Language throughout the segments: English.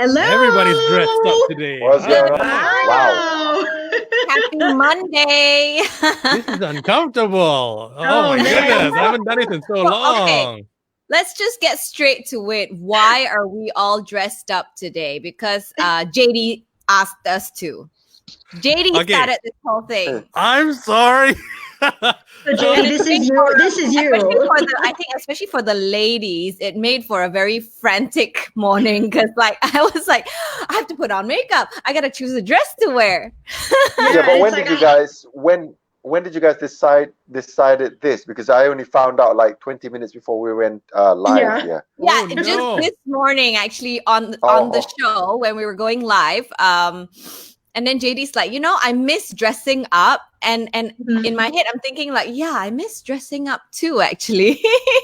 Hello. Everybody's dressed up today. What's going on? Wow. Happy Monday. This is uncomfortable. Oh my man. goodness. I haven't done it in so long. Okay. Let's just get straight to it. Why are we all dressed up today? Because JD asked us to. JD started this whole thing. I'm sorry. So JD, this is you. This is you. I think especially for the ladies, it made for a very frantic morning because I was like, I have to put on makeup. I got to choose a dress to wear. Yeah, but when did you guys decided this? Because I only found out like 20 minutes before we went live. Yeah, Oh, just no. this morning actually on the show when we were going live. And then JD's like, I miss dressing up. And in my head, I'm thinking like, yeah, I miss dressing up too, actually.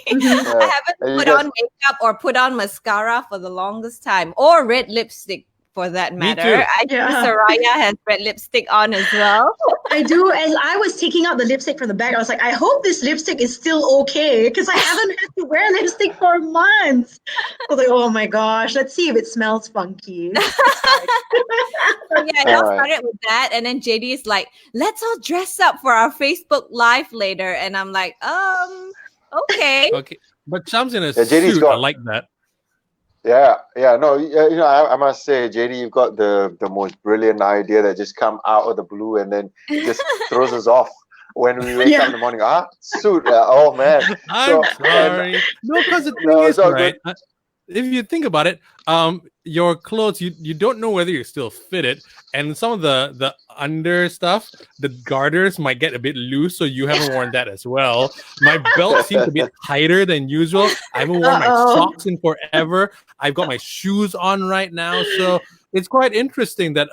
I haven't put on makeup or put on mascara for the longest time, or red lipstick for that matter. too. I think Soraya has red lipstick on as well. I do. As I was taking out the lipstick from the bag, I was like, I hope this lipstick is still okay because I haven't had to wear lipstick for months. I was like, oh my gosh, let's see if it smells funky. So yeah, I all started with that, and then JD is like, let's all dress up for our Facebook Live later, and I'm like, okay. Okay. But Sham's in a JD's suit. I like that. Yeah. No, I must say, JD, you've got the most brilliant idea that just come out of the blue and then just throws us off when we wake up in the morning. Suit. Oh man. I'm sorry. No, because the thing is, right? If you think about it, your clothes, you don't know whether you're still fitted, and some of the under stuff, the garters might get a bit loose, so you haven't worn that as well. My belt seems to be tighter than usual. I haven't worn my socks in forever. I've got my shoes on right now, so it's quite interesting that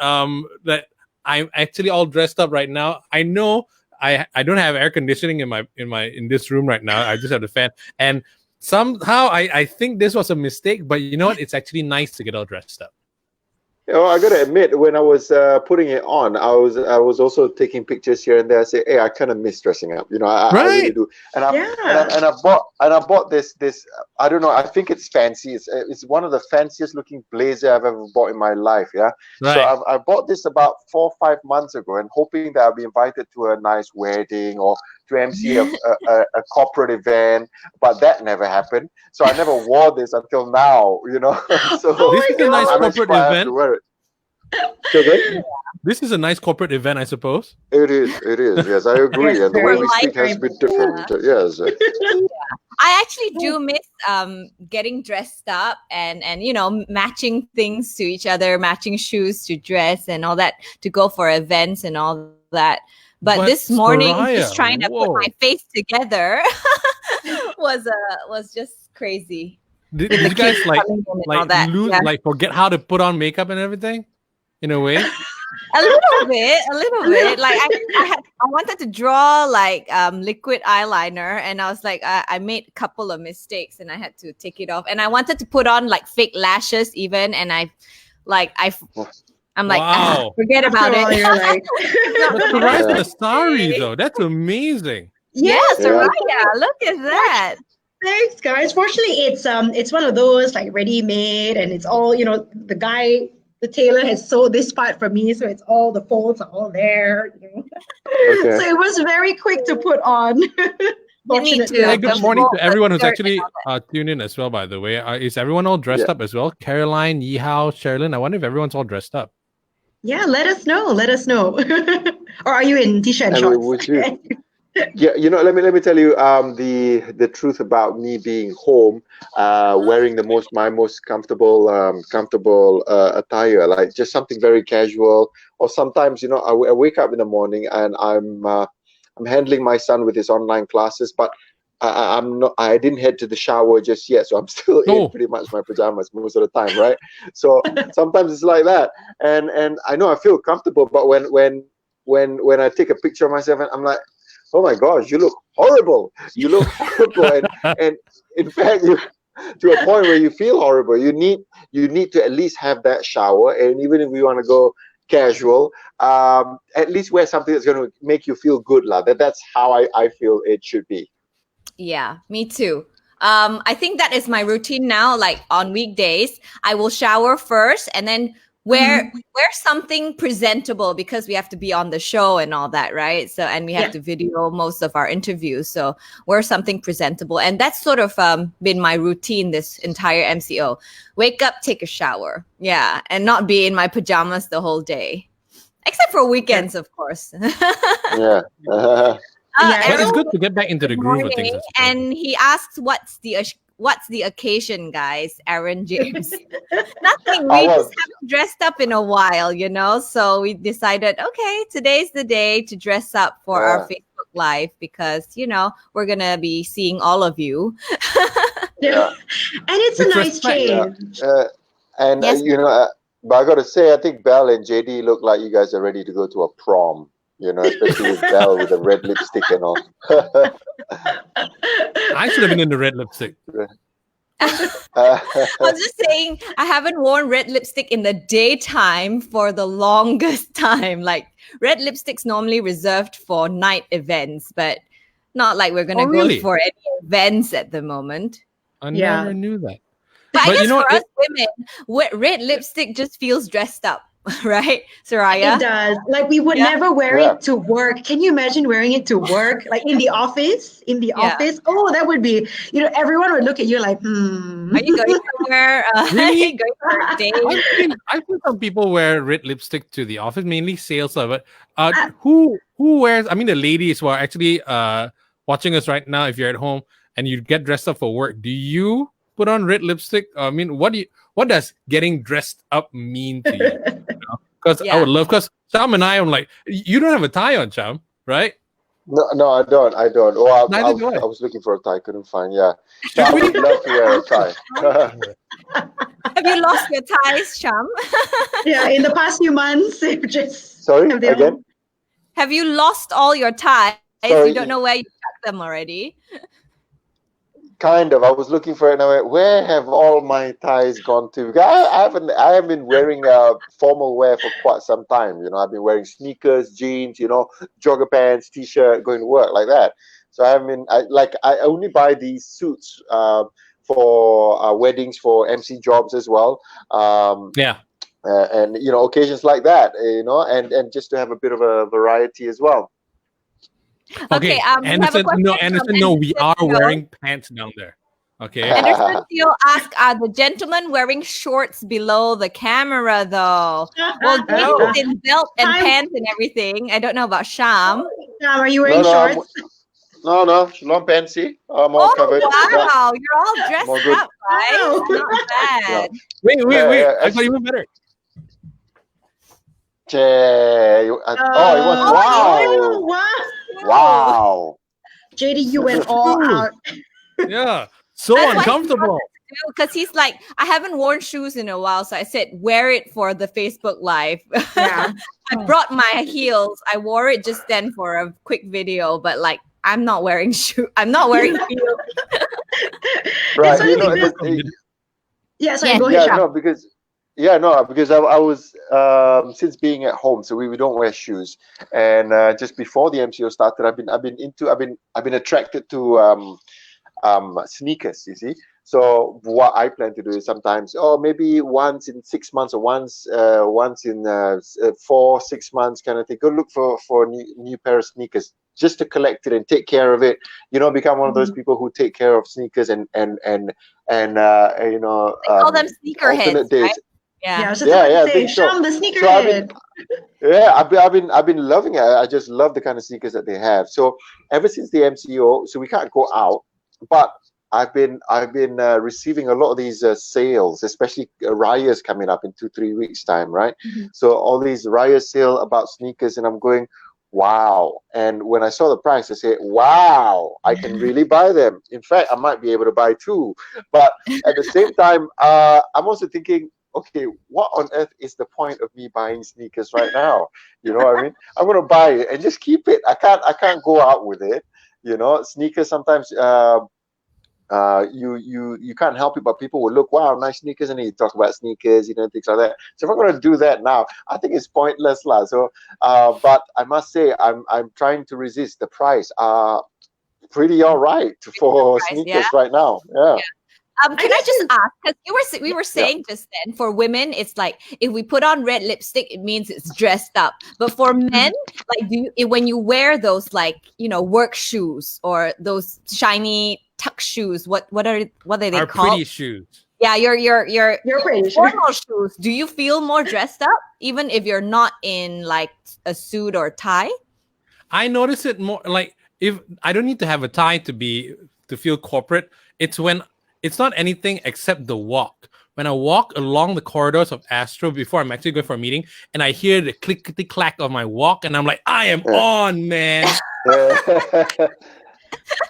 that I'm actually all dressed up right now. I know I don't have air conditioning in this room right now. I just have the fan, and somehow I think this was a mistake, but you know what? It's actually nice to get all dressed up. I gotta admit, when I was putting it on, I was also taking pictures here and there. I say, hey, I kind of miss dressing up. I really do. And I bought this. I don't know. I think it's fancy. It's one of the fanciest looking blazer I've ever bought in my life. Yeah. Right. So I bought this about 4 or 5 months ago, and hoping that I'll be invited to a nice wedding or to MC a corporate event, but that never happened. So I never wore this until now. So this is a nice corporate event. To wear it. Okay. This is a nice corporate event, I suppose. It is. Yes, I agree. And the way we speak has been different. Yes. I actually do miss getting dressed up and matching things to each other, matching shoes to dress and all that to go for events and all that. But this morning, Soraya, just trying to put my face together was just crazy. Did you guys forget how to put on makeup and everything? In a way, a little bit. Like I wanted to draw liquid eyeliner, and I was like, I made a couple of mistakes, and I had to take it off. And I wanted to put on like fake lashes, even, and I'm like, forget about it. But Soraya's in a sari though. That's amazing. Yes, Soraya, look at that. Thanks, guys. Fortunately, it's one of those like ready-made, and it's all the tailor has sewed this part for me, so it's all the folds are all there. Okay. So it was very quick to put on. Good morning to everyone who's actually tuned in as well. By the way, is everyone all dressed up as well? Caroline, Yihao, Sherilyn. I wonder if everyone's all dressed up. Yeah, let us know. Or are you in t-shirt and shorts? Yeah, let me tell you the truth about me being home, wearing my most comfortable attire, like just something very casual. Or sometimes, I wake up in the morning and I'm handling my son with his online classes, but I didn't head to the shower just yet, so I'm still in pretty much my pajamas most of the time, right? So sometimes it's like that, and I know I feel comfortable, but when I take a picture of myself, and I'm like, oh my gosh, you look horrible. And in fact, to a point where you feel horrible. You need to at least have that shower, and even if we want to go casual, at least wear something that's going to make you feel good, lah. That's how I feel it should be. Yeah, me too. I think that is my routine now. Like on weekdays, I will shower first and then wear something presentable because we have to be on the show and all that, right? So, and we have to video most of our interviews. So wear something presentable. And that's sort of been my routine this entire MCO. Wake up, take a shower. Yeah. And not be in my pajamas the whole day. Except for weekends, of course. Yeah. But it's good to get back into the groove of things. And he asks, what's the occasion, guys? Aaron James. Nothing. We just haven't dressed up in a while, you know? So we decided, okay, today's the day to dress up for our Facebook Live because, you know, we're going to be seeing all of you. And it's a nice change. And, you know, but I got to say, I think Belle and JD look like you guys are ready to go to a prom. You know, especially with Belle with the red lipstick and all. I should have been in the red lipstick. I was just saying, I haven't worn red lipstick in the daytime for the longest time. Like, red lipstick's normally reserved for night events, but not like we're going to go for any events at the moment. I never knew that. But I guess for us women, red lipstick just feels dressed up. Right, Soraya? It does. Like we would never wear it to work. Can you imagine wearing it to work? Like in the office? Office? Oh, that would be, you know, everyone would look at you like, Are you going somewhere? Really? Going for a date? I've seen some people wear red lipstick to the office, mainly sales of it. Who wears, I mean, the ladies who are actually watching us right now, if you're at home and you get dressed up for work, do you put on red lipstick? I mean, what does getting dressed up mean to you? Because I would love, because Sham and I'm like, you don't have a tie on, Sham, right? No, I don't. Oh, I was looking for a tie, couldn't find. Yeah, so I would love to wear a tie. Have you lost your ties, Sham? Yeah, in the past few months, just sorry again. Have you lost all your ties? Sorry. You don't know where you tucked them already. Kind of. I was looking for it and I went, where have all my ties gone to? I haven't been wearing formal wear for quite some time. You know, I've been wearing sneakers, jeans, you know, jogger pants, t-shirt, going to work like that. So I only buy these suits for weddings, for MC jobs as well. And you know, occasions like that, you know, and just to have a bit of a variety as well. Okay, Anderson, we are wearing pants down there. Okay. Anderson Theo asked, are the gentlemen wearing shorts below the camera though? Well, James in belt and pants and everything. I don't know about Sham. Sham, are you wearing shorts? No, long pantsy. I'm all covered. Wow, you're all dressed up, right? Not bad. Wait. I got even better. Wow. JD, you went all out. Yeah, so uncomfortable. Because he's like, I haven't worn shoes in a while, so I said, wear it for the Facebook Live. Yeah. I brought my heels. I wore it just then for a quick video, but like, I'm not wearing shoes. I'm not wearing heels. Right. You know, go ahead, because I was since being at home, so we don't wear shoes, and just before the MCO started, I've been attracted to sneakers. You see, so what I plan to do is sometimes, maybe once in 6 months or once in 4-6 months kind of thing, go look for a new pair of sneakers just to collect it and take care of it. You know, become one of those people who take care of sneakers and you know, they call them sneakerheads, right? Yeah, Sham, the sneakerhead. I've been loving it. I just love the kind of sneakers that they have. So ever since the MCO, so we can't go out, but I've been receiving a lot of these sales, especially Raya's coming up in 2-3 weeks time, right? So all these Raya sale about sneakers, and I'm going, wow. And when I saw the price, I said, wow, I can really buy them. In fact, I might be able to buy 2. But at the same time, I'm also thinking, okay, what on earth is the point of me buying sneakers right now? You know what I mean? I'm gonna buy it and just keep it. I can't go out with it. You know, sneakers sometimes you can't help it, but people will look, wow, nice sneakers, and then you talk about sneakers, you know, things like that. So if I'm gonna do that now, I think it's pointless, lah. So but I must say, I'm trying to resist the price. pretty all right for sneakers right now. Yeah. Can I just ask? Because we were saying just then, for women, it's like if we put on red lipstick, it means it's dressed up. But for men, like, when you wear those, like, work shoes or those shiny tuck shoes, what are they called? Pretty shoes. Yeah, your pretty formal shoes. Do you feel more dressed up even if you're not in like a suit or tie? I notice it more like if I don't need to have a tie to feel corporate. It's when it's not anything except the walk. When I walk along the corridors of Astro before I'm actually going for a meeting, and I hear the click-clack of my walk, and I'm like, I am on, man. Really?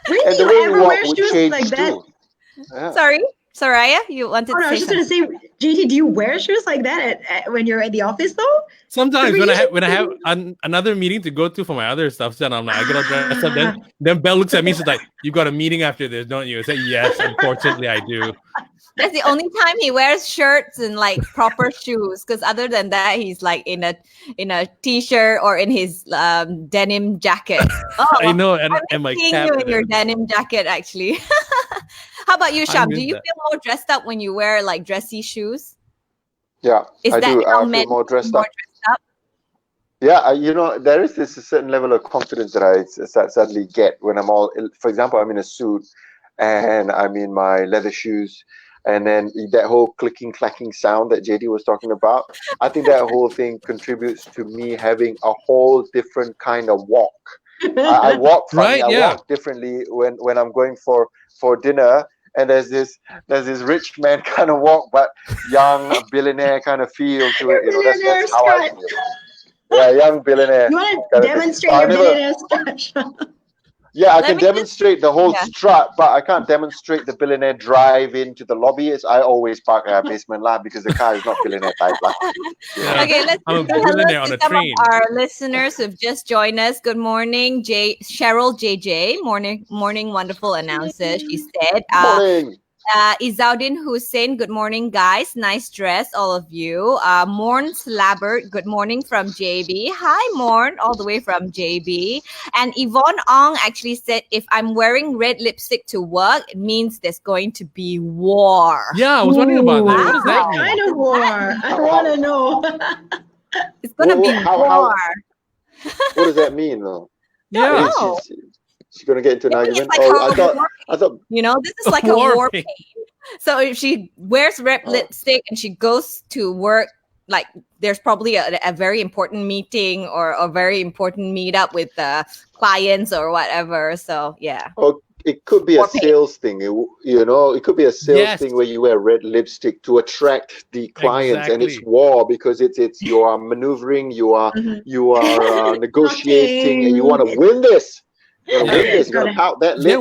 You ever wear shoes like that? Yeah. Sorry, Soraya, you wanted to say? I was just going to say, JT, do you wear shoes like that when you're at the office though? Sometimes when I have another meeting to go to for my other stuff, then I'm like, I gotta dress up. Then Belle looks at me, she's like, "You got a meeting after this, don't you?" I say, "Yes, unfortunately, I do." That's the only time he wears shirts and like proper shoes. Because other than that, he's like in a t-shirt or in his denim jacket. Oh, I know, and my seeing cap. You in your denim jacket, actually. How about you, Sham? Do you feel more dressed up when you wear like dressy shoes? Yeah, I do. I feel more dressed up. Yeah, there is this certain level of confidence that I suddenly get when I'm for example, I'm in a suit and I'm in my leather shoes, and then that whole clicking, clacking sound that JD was talking about, I think that whole thing contributes to me having a whole different kind of walk. I walk funny. I walk differently when I'm going for dinner. And there's this rich man kind of walk, but young billionaire kind of feel to it. That's how I feel. Yeah, young billionaire. You want to demonstrate your billionaire strut? Yeah, I can demonstrate the whole strut, but I can't demonstrate the billionaire drive into the lobby. I always park at a basement lot because the car is not billionaire type. Yeah. Okay, let's I'm a billionaire on a train. Some of our listeners who've just joined us. Good morning, Cheryl JJ. Morning, wonderful announcer. She said. Morning. Izaudin Hussein, good morning, guys. Nice dress, all of you. Morn Slabbert, good morning from JB. Hi, Morn, all the way from JB. And Yvonne Ong actually said, if I'm wearing red lipstick to work, it means there's going to be war. Yeah, I was wondering about that. What does that What mean? kind of war? I want to know. It's going to be war. What does that mean, though? Yeah. She's going to get into an argument. Like I thought. This is like a war pain. So if she wears red lipstick and she goes to work, like there's probably a very important meeting or a very important meetup with clients or whatever. So yeah. Oh, it could be a sales thing. It could be a sales thing where you wear red lipstick to attract the clients, and it's war because it's you are maneuvering, you are negotiating, and you want to win this. Out that lip. Yeah,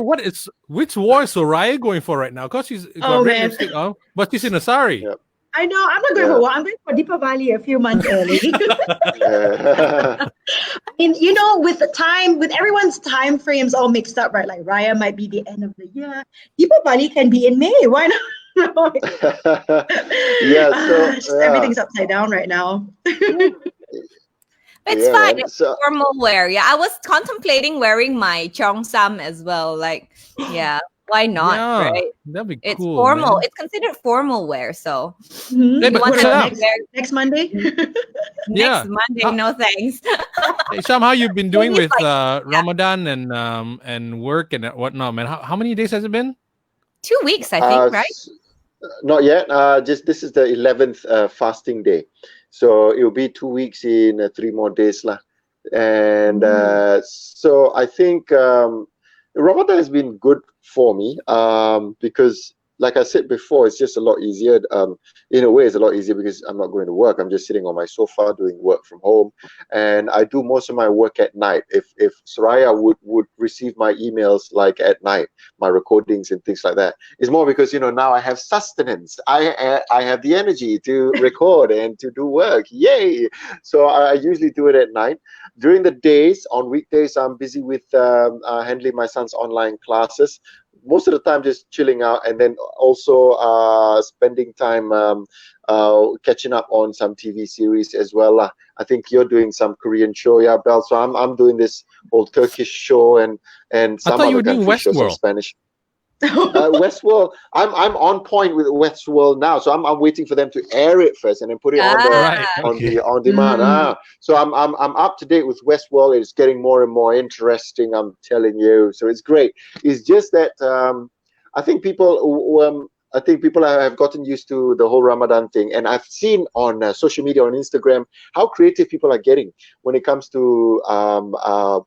which war is Soraya going for right now? Because she's got red lipstick on, but she's in a sari. Yep. I know. I'm not going for war. I'm going for Deepavali a few months early. I mean, with the time, with everyone's time frames all mixed up, right? Like Raya might be the end of the year. Deepavali can be in May. Why not? Everything's upside down right now. It's fine. It's formal wear. Yeah, I was contemplating wearing my cheongsam as well. Like, yeah, why not? Yeah, right? That'd be it's cool. Formal. Man. It's considered formal wear. So, Hey, but next Monday. Next Monday, no thanks. Hey, Sham, how you been doing with Ramadan and work and whatnot, man? How many days has it been? 2 weeks, I think, right? Not yet. This is the 11th fasting day. So it will be 2 weeks in 3 more days lah. And so I think Ramadan has been good for me because, like I said before, it's just a lot easier. In a way, it's a lot easier because I'm not going to work. I'm just sitting on my sofa doing work from home, and I do most of my work at night. If Soraya would receive my emails like at night, my recordings and things like that, it's more because now I have sustenance. I have the energy to record and to do work. Yay! So I usually do it at night. During the days, on weekdays, I'm busy with handling my son's online classes. most of the time just chilling out, and then also spending time catching up on some TV series as well. I think you're doing some Korean show, yeah, Belle. So I'm doing this whole Turkish show and some other country shows, some Spanish. Westworld, I'm on point with Westworld now, so I'm waiting for them to air it first and then put it on demand. So I'm up to date with Westworld. It's getting more and more interesting, I'm telling you. So it's great. It's just that I think people have gotten used to the whole Ramadan thing, and I've seen on social media, on Instagram, how creative people are getting when it comes to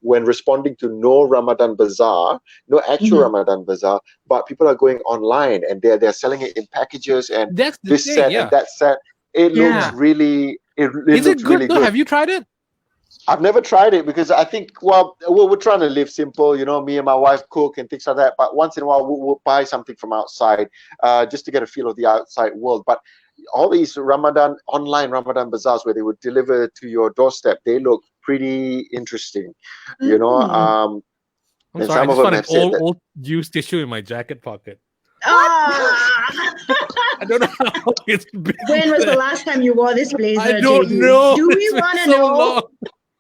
when responding to no Ramadan bazaar, no actual Ramadan bazaar, but people are going online and they're selling it in packages and this set and that set. It looks really. Is it good though? Have you tried it? I've never tried it because I think, well, we're trying to live simple, you know, me and my wife cook and things like that. But once in a while, we'll buy something from outside just to get a feel of the outside world. But all these online Ramadan bazaars where they would deliver to your doorstep, they look pretty interesting, you know. I'm sorry, I just found an old used tissue in my jacket pocket. I don't know how it's been. When was the last time you wore this blazer? I don't know. Do we want to know?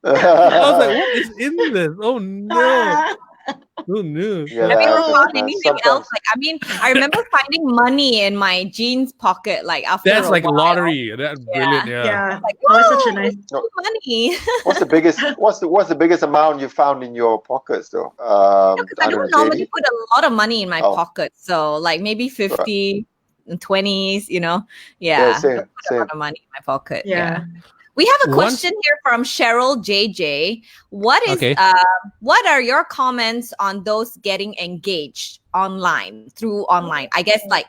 I was like, what is in this? Oh no. Oh no. Yeah, have you found anything else? Like, I mean, I remember finding money in my jeans pocket, like after that's like while. Lottery. That's brilliant. Yeah. Like, that's such a nice money. What's the biggest amount you found in your pockets though? I don't normally put a lot of money in my pocket, so like maybe 50 and 20s, you know. Yeah, same. A lot of money in my pocket. Yeah. We have a question here from Cheryl JJ. What are your comments on those getting engaged through online? I guess like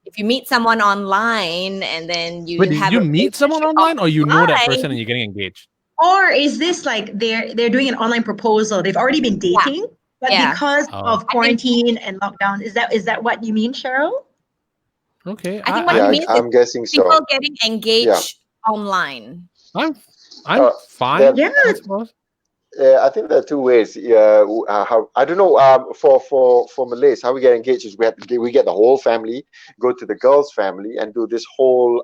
if you meet someone online and then you did you meet someone online or you know that person and you're getting engaged? Or is this like they're doing an online proposal? They've already been dating, but because of quarantine and lockdown, is that what you mean, Cheryl? Okay. I think what you mean is I'm guessing so. People getting engaged online. I'm fine. I suppose. I think there are two ways. How I don't know. For Malays, how we get engaged is we get the whole family, go to the girl's family, and do this whole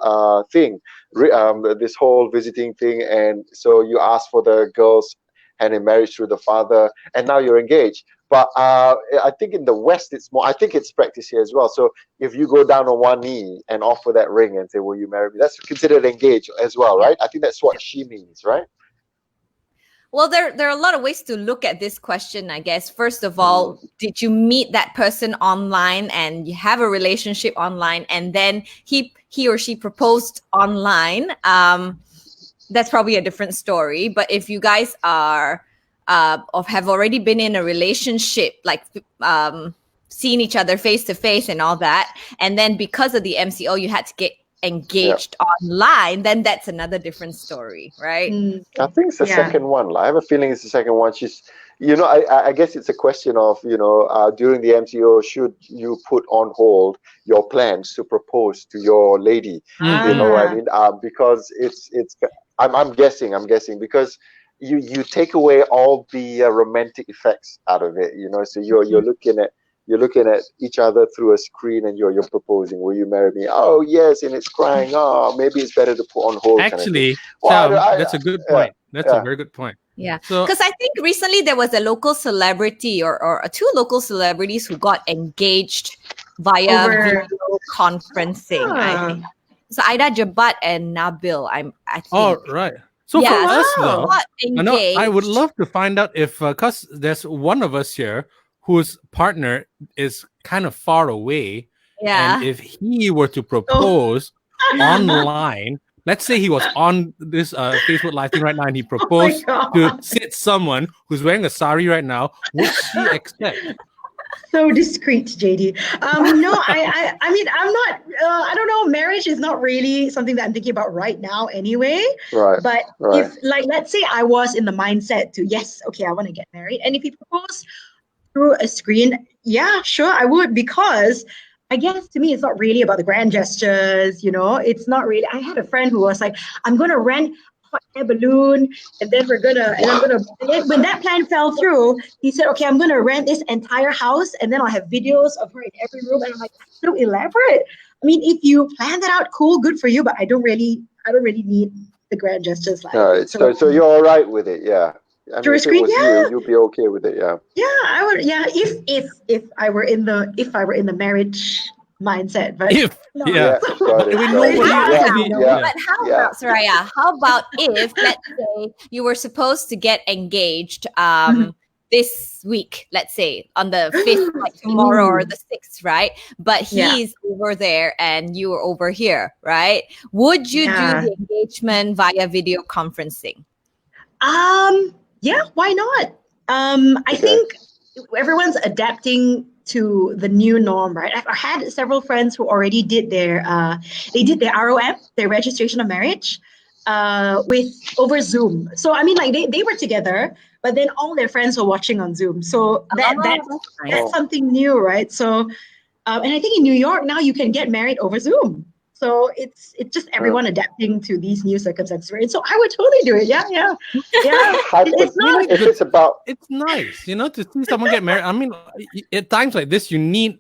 thing, this whole visiting thing, and so you ask for the girl's hand in marriage through the father, and now you're engaged. But I think in the West, it's more. I think it's practiced here as well. So if you go down on one knee and offer that ring and say, "Will you marry me?" That's considered engaged as well, right? I think that's what she means, right? Well, there are a lot of ways to look at this question, I guess. First of all, did you meet that person online and you have a relationship online, and then he or she proposed online? That's probably a different story. But if you guys are or have already been in a relationship, like seeing each other face to face and all that, and then because of the MCO, you had to get engaged online, then that's another different story, right? I think it's the second one. I have a feeling it's the second one. She's, you know, I guess it's a question of, you know, during the MCO, should you put on hold your plans to propose to your lady? You know what I mean? Because I'm guessing because you take away all the romantic effects out of it, you know. So you're looking at each other through a screen and you're proposing, will you marry me? Oh yes, and it's crying. Oh, maybe it's better to put on hold. Actually, that's a good point. That's a very good point. Yeah, because I think recently there was a local celebrity or two local celebrities who got engaged via video conferencing. I think. So Aida Jabat and Nabil. I think. Oh right. So for us though, I would love to find out if because there's one of us here whose partner is kind of far away. Yeah. And if he were to propose online, let's say he was on this Facebook Live thing right now and he proposed to someone who's wearing a sari right now, would she accept? So discreet, JD. No, I mean, I'm not, I don't know. Marriage is not really something that I'm thinking about right now anyway. Right. But if, like, let's say I was in the mindset to, yes, okay, I want to get married. And if he proposed through a screen, yeah, sure, I would, because I guess to me, it's not really about the grand gestures, you know, it's not really. I had a friend who was like, I'm going to rent a hot air balloon, and then when that plan fell through, he said, okay, I'm gonna rent this entire house, and then I'll have videos of her in every room. And I'm like, that's so elaborate. I mean, if you plan that out, cool, good for you, but I don't really need the grand gestures like that. So you're all right with it, yeah. I mean, if it was you, you'd be okay with it, yeah. Yeah, I would. Yeah, if I were in the marriage mindset, but got it. But how about Soraya? How about if, let's say, you were supposed to get engaged this week, let's say on the 5th, like tomorrow or the 6th, right? But he's over there and you are over here, right? Would you do the engagement via video conferencing? Yeah, why not? I think everyone's adapting to the new norm, right? I've had several friends who already did their ROM, their registration of marriage, over Zoom. So I mean, like they were together, but then all their friends were watching on Zoom. So that's something new, right? So, and I think in New York now you can get married over Zoom. So it's just everyone adapting to these new circumstances, right? So I would totally do it. Yeah. It's nice, to see someone get married. I mean, at times like this, you need,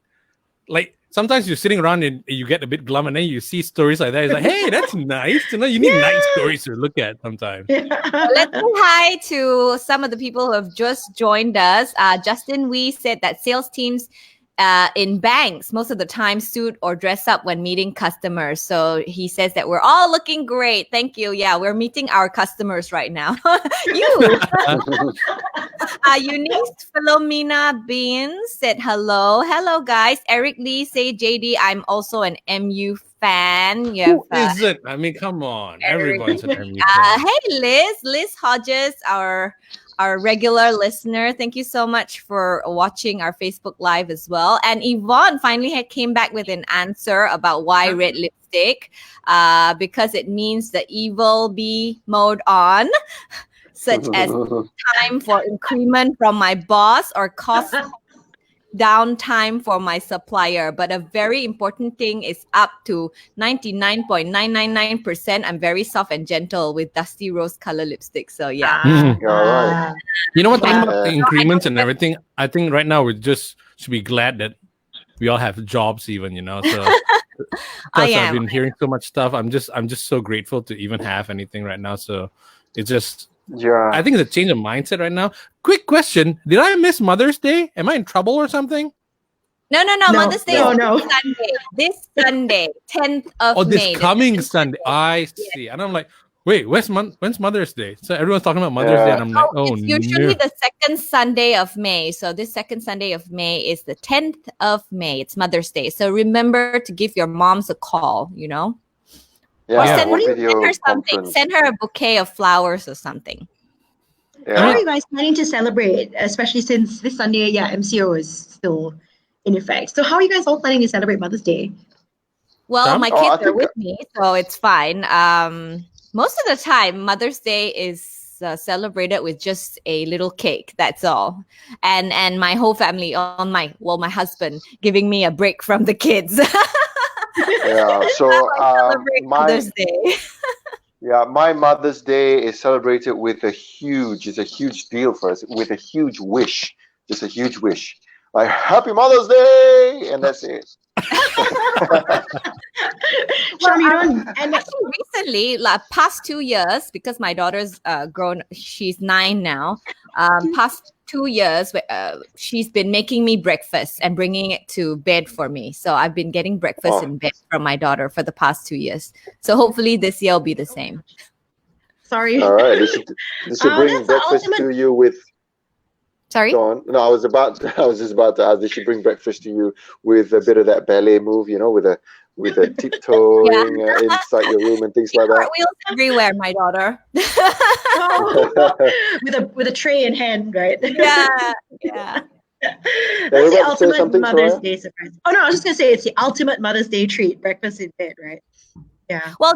like, sometimes you're sitting around and you get a bit glum, and then you see stories like that. It's like, hey, that's nice. You need nice stories to look at sometimes. Let's say hi to some of the people who have just joined us. Justin Wee said that sales teams in banks most of the time suit or dress up when meeting customers. So he says that we're all looking great. Thank you. Yeah, we're meeting our customers right now. Eunice Philomena Beans said hello. Hello, guys. Eric Lee say, JD, I'm also an MU fan. Who isn't? I mean, come on. Everyone's an MU fan. Hey, Liz Hodges, our regular listener. Thank you so much for watching our Facebook Live as well. And Yvonne finally came back with an answer about why red lipstick, because it means the evil bee mode on, such as time for increment from my boss or cost downtime for my supplier. But a very important thing is up to 99.999%. I'm very soft and gentle with dusty rose color lipstick. So yeah. All right. You know what? Talking about the increments and everything, I think right now we just should be glad that we all have jobs, even, So I've been hearing so much stuff. I'm just so grateful to even have anything right now. So it's just. Yeah, I think it's a change of mindset right now. Quick question: did I miss Mother's Day? Am I in trouble or something? No. Mother's Day is Sunday. This Sunday, 10th of May. This coming Sunday. I see. And I'm like, wait, when's Mother's Day? So everyone's talking about Mother's Day, and I'm like, it's usually the second Sunday of May. So this second Sunday of May is the 10th of May. It's Mother's Day. So remember to give your moms a call. Or send her something. Send her a bouquet of flowers or something. Yeah. How are you guys planning to celebrate, especially since this Sunday, MCO is still in effect? So how are you guys all planning to celebrate Mother's Day? Well, my kids are with me, so it's fine. Most of the time, Mother's Day is celebrated with just a little cake. That's all. And my whole family, my husband, giving me a break from the kids. Yeah, so Mother's Day. My Mother's Day is celebrated with it's a huge deal for us, with a huge wish, just a huge wish. Like, Happy Mother's Day! And that's it. And actually recently, like past 2 years, because my daughter's grown, she's 9 now. Past 2 years, she's been making me breakfast and bringing it to bed for me. So I've been getting breakfast in bed from my daughter for the past 2 years. So hopefully this year will be the same. Sorry. All right. This should bring breakfast to you with. Sorry? Go on. No, I was just about to ask. They should bring breakfast to you with a bit of that ballet move, with a tiptoeing inside your room and things like that. Cartwheels everywhere, my daughter. with a tray in hand, right? Yeah. That's the ultimate Mother's Day surprise. Oh no, I was just gonna say it's the ultimate Mother's Day treat: breakfast in bed, right? Yeah. Well,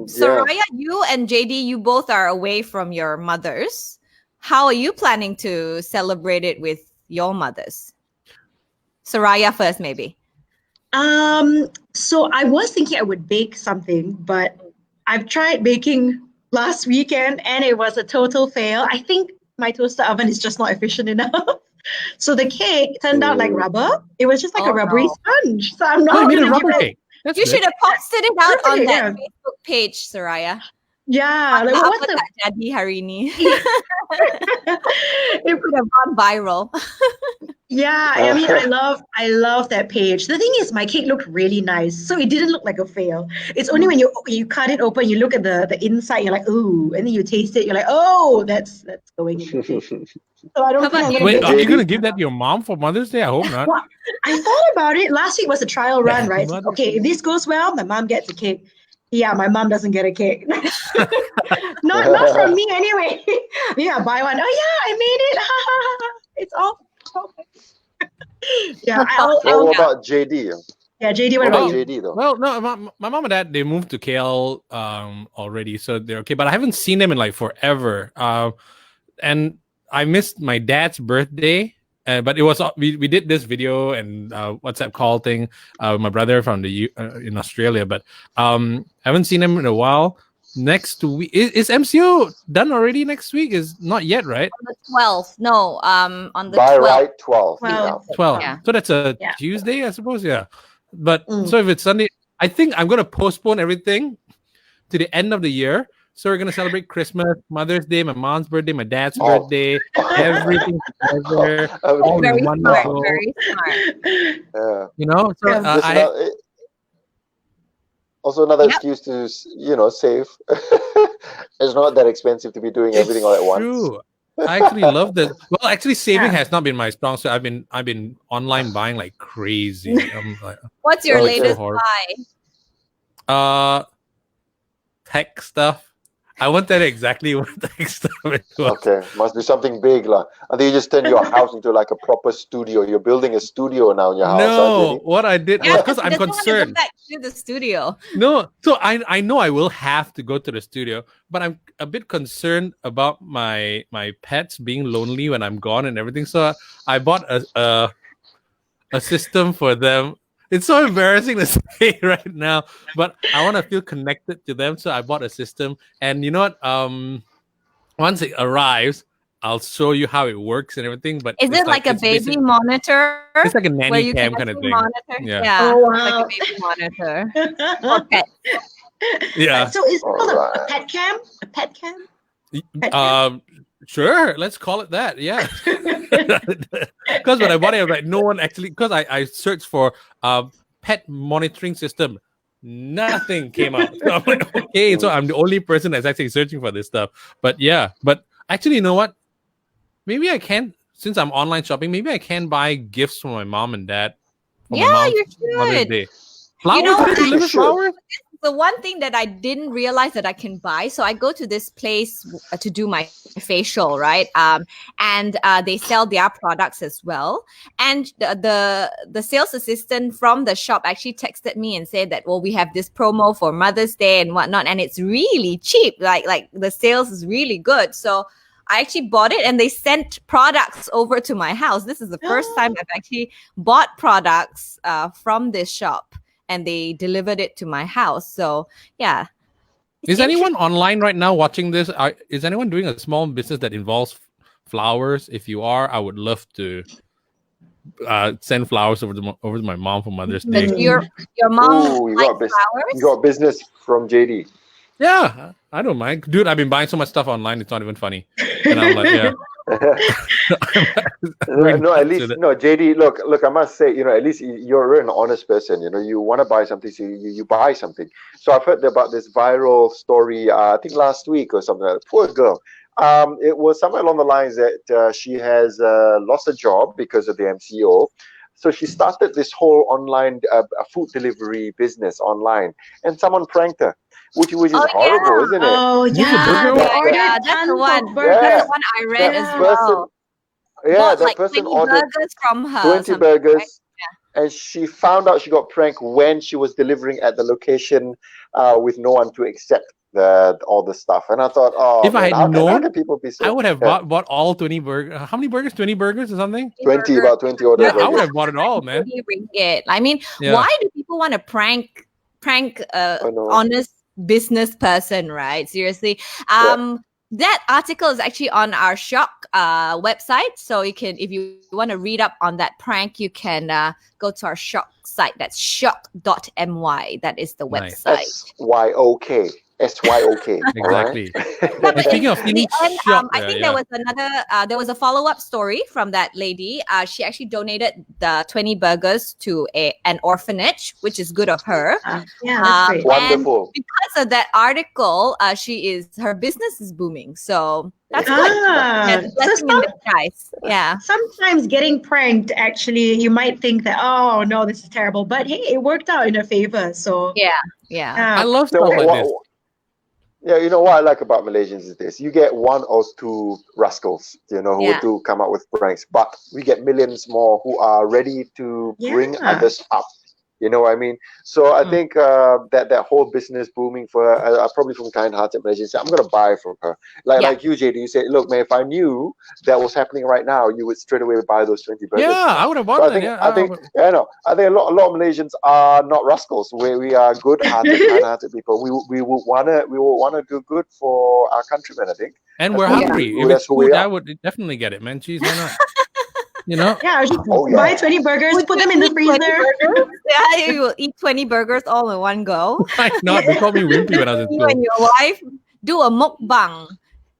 Soraya, you and JD, you both are away from your mothers. How are you planning to celebrate it with your mothers? Soraya first, maybe. So I was thinking I would bake something, but I've tried baking last weekend, and it was a total fail. I think my toaster oven is just not efficient enough. So the cake turned out like rubber. It was just like a rubbery sponge. So I'm Oh, not you made a gonna give rubber it. cake. That's You good. should have posted it out on Perfect, that yeah. Facebook page, Soraya. Yeah, like Apa what's the? tak jadi hari ni? It, It would have gone viral. yeah, I mean, I love that page. The thing is, my cake looked really nice, so it didn't look like a fail. It's only when you cut it open, you look at the inside, you're like, ooh, and then you taste it, you're like, oh, that's going in the cake. So I don't How think about I'm you, gonna Wait, get are you it. gonna give that to your mom for Mother's Day? I hope not. Well, I thought about it. Last week was a trial run, right? So, Mother's okay, if this goes well, my mom gets a cake. Yeah, my mom doesn't get a cake. not from me anyway. Yeah, buy one. Oh yeah, I made it. It's all yeah. Well, what about JD? Yeah, JD, what What about about you? JD though? Well, no, my mom and dad, they moved to KL already, so they're okay. But I haven't seen them in like forever. And I missed my dad's birthday. But it was we did this video and WhatsApp call thing with my brother from in Australia. But I haven't seen him in a while. Next week is MCO done already? Next week is not yet, right? On the 12th. No, on the By 12th. right 12. Well, 12. Yeah. So that's a Yeah. Tuesday, I suppose. Yeah. But Mm. so if it's Sunday, I think I'm gonna postpone everything to the end of the year. So we're gonna celebrate Christmas, Mother's Day, my mom's birthday, my dad's birthday, everything together, all in Very one smart. go. Very smart. Yeah. You know, so Yeah. Also another Yep. excuse to save. It's not that expensive to be doing everything all at once. true. I actually love this. Well, actually, saving Yeah. has not been my strong suit. I've been online buying like crazy. I'm like, What's your Okay. latest horrible. buy? Tech stuff. I won't tell you exactly what tech stuff it was. Okay, must be something big, lah. I think you just turn your house into like a proper studio. You're building a studio now in your house, No, JD? what I did Yeah, was because he I'm doesn't want to go concerned. back to the studio. No, so I know I will have to go to the studio, but I'm a bit concerned about my pets being lonely when I'm gone and everything. So I bought a system for them. It's so embarrassing to say right now, but I want to feel connected to them. So I bought a system, and you know what? Once it arrives, I'll show you how it works and everything. But Is it's it like a it's baby basic- monitor? It's like a where nanny you cam can kind of actually thing. monitor? Yeah. Oh, It's like wow. a baby monitor for pets. Yeah. So is it called a Alright. pet cam? A pet cam? Sure, let's call it that. Yeah. Because when I bought it, I was like, no one actually, because I searched for pet monitoring system. Nothing came out. So I'm like, okay, so I'm the only person that's actually searching for this stuff. But yeah, but actually, you know what? Maybe I can, since I'm online shopping, maybe I can buy gifts for my mom and dad. For my Yeah, mom's you Mother's should. Day. Flowers? You know Do they what? deliver You should. flowers? The one thing that I didn't realize that I can buy, so I go to this place to do my facial, right? And they sell their products as well. And the sales assistant from the shop actually texted me and said that, well, we have this promo for Mother's Day and whatnot, and it's really cheap. Like the sales is really good. So I actually bought it, and they sent products over to my house. This is the first time I've actually bought products from this shop, and they delivered it to my house. So yeah. Is anyone online right now watching this? Is anyone doing a small business that involves flowers? If you are, I would love to send flowers over to my mom for Mother's Day. Does your mom Ooh, you like got flowers? You got business from JD. Yeah, I don't mind, dude. I've been buying so much stuff online; it's not even funny. And I'm like, yeah. No, at least JD. Look. I must say, at least you're an honest person. You want to buy something, so you buy something. So I've heard about this viral story. I think last week or something. Like that. Poor girl. It was somewhere along the lines that she has lost a job because of the MCO. So she started this whole online food delivery business online, and someone pranked her, which is horrible, isn't it? Oh yeah, they ordered that's the tons one. of burgers. That's the one I read as well. Yeah, Bought that like person 20 ordered burgers from her. 20 burgers, right? and she found out she got pranked when she was delivering at the location with no one to accept all the stuff. And I thought, if I had known, how can people be so? I would have bought all 20 burgers. How many burgers? 20 burgers or something? 20, about 20 orders. Yeah, I would have bought it all, man. I mean, why do people want to prank honest business person, right? Seriously. That article is actually on our Shock website. So you can, if you want to read up on that prank, you can go to our Shock site. That's shock.my. That is the website. SYOK. SYOK. Exactly. Right? And speaking of feeling shocked, I think there was there was a follow-up story from that lady. She actually donated the 20 burgers to an orphanage, which is good of her. Yeah, that's great. Wonderful. And because of that article, her business is booming. So that's good. Blessing in disguise. Yeah. Sometimes getting pranked, actually, you might think that, oh no, this is terrible, but hey, it worked out in her favor. So yeah. I love stuff like this. Yeah, you know what I like about Malaysians is this: you get one or two rascals, who will do come up with pranks, but we get millions more who are ready to bring others up. You know what I mean? So I think that whole business booming for probably from kind-hearted Malaysians. I'm gonna buy from her. Like you, JD, you say, look, man, if I knew that was happening right now, you would straight away buy those 20 burgers. Yeah, I would have bought them. I think a lot of Malaysians are not rascals. We are good-hearted, kind-hearted people. We will wanna do good for our countrymen, I think. And we're hungry. If it's food, I would definitely get it, man. Jeez, why not? Yeah, just buy 20 burgers, put them in the freezer. Yeah, you will eat 20 burgers all in one go. Why not? They called me wimpy when I was in school. You and your wife do a mukbang.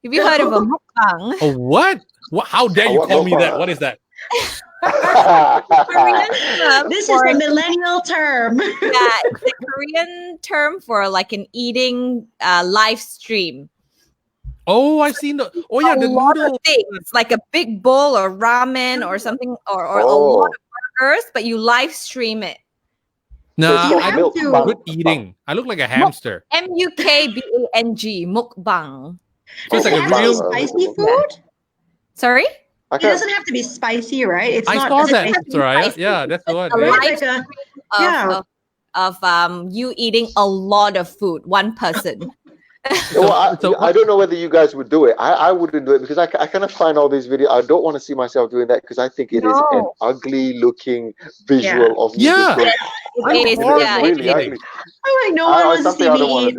Have you heard of a mukbang? Oh, what? How dare you call me that? What is that? This is a millennial term. Yeah, it's a Korean term for like an eating live stream. Oh, I've seen the lot of things, like a big bowl of ramen or something, or a lot of burgers, but you live stream it. No, I look good eating. I look like a hamster. MUKBANG, mukbang. So it's like a real spicy food. Sorry, it doesn't have to be spicy, right? It's I not saw that, spicy. Soraya. Yeah, that's the one. Of you eating a lot of food, one person. I don't know whether you guys would do it. I wouldn't do it because I kind of find all these videos. I don't want to see myself doing that because I think it is an ugly looking visual of me. It is. Really ugly. I'm like, no one wants to see me eat.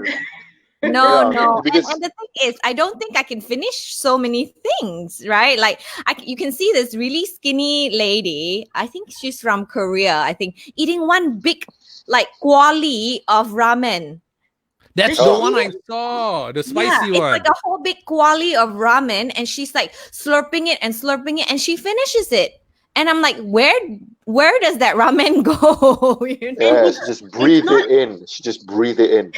No. And the thing is, I don't think I can finish so many things, right? Like, you can see this really skinny lady. I think she's from Korea. I think eating one big like kwali of ramen. That's the one I saw, the spicy one. It's like a whole big kwali of ramen, and she's like slurping it, and she finishes it. And I'm like, where does that ramen go? Yeah, she just breathe it in. She just breathe it in.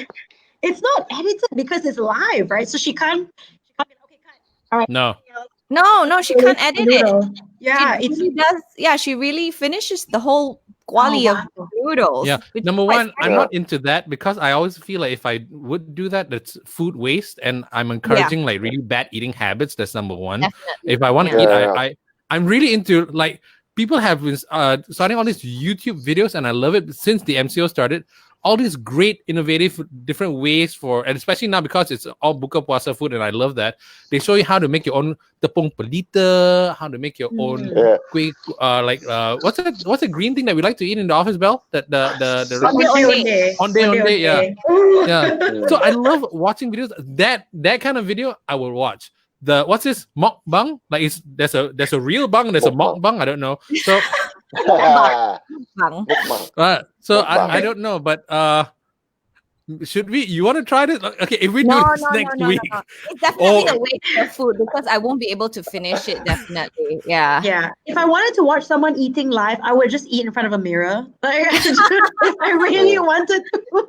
It's not edited because it's live, right? So she can't. Okay, cut. All right. No, she can't edit it. Yeah, she really does. Yeah, she really finishes the whole quality of noodles. Yeah, number one, I'm not into that because I always feel like if I would do that, that's food waste, and I'm encouraging like really bad eating habits. That's number one. Definitely. If I want to eat, I'm really into like people have been starting all these YouTube videos, and I love it since the MCO started. All these great, innovative, different ways and especially now because it's all buka puasa food, and I love that. They show you how to make your own tepung pelita, how to make your own kuih, what's the green thing that we like to eat in the office, Belle? That the onde, yeah. So I love watching videos. That kind of video I will watch. What's this mukbang? Like there's a real bang, there's a mukbang. I don't know. So I don't know, but should we? You want to try this? Okay, if we do this next week, it's definitely a waste of food because I won't be able to finish it. Definitely, yeah. If I wanted to watch someone eating live, I would just eat in front of a mirror. Like I really wanted to.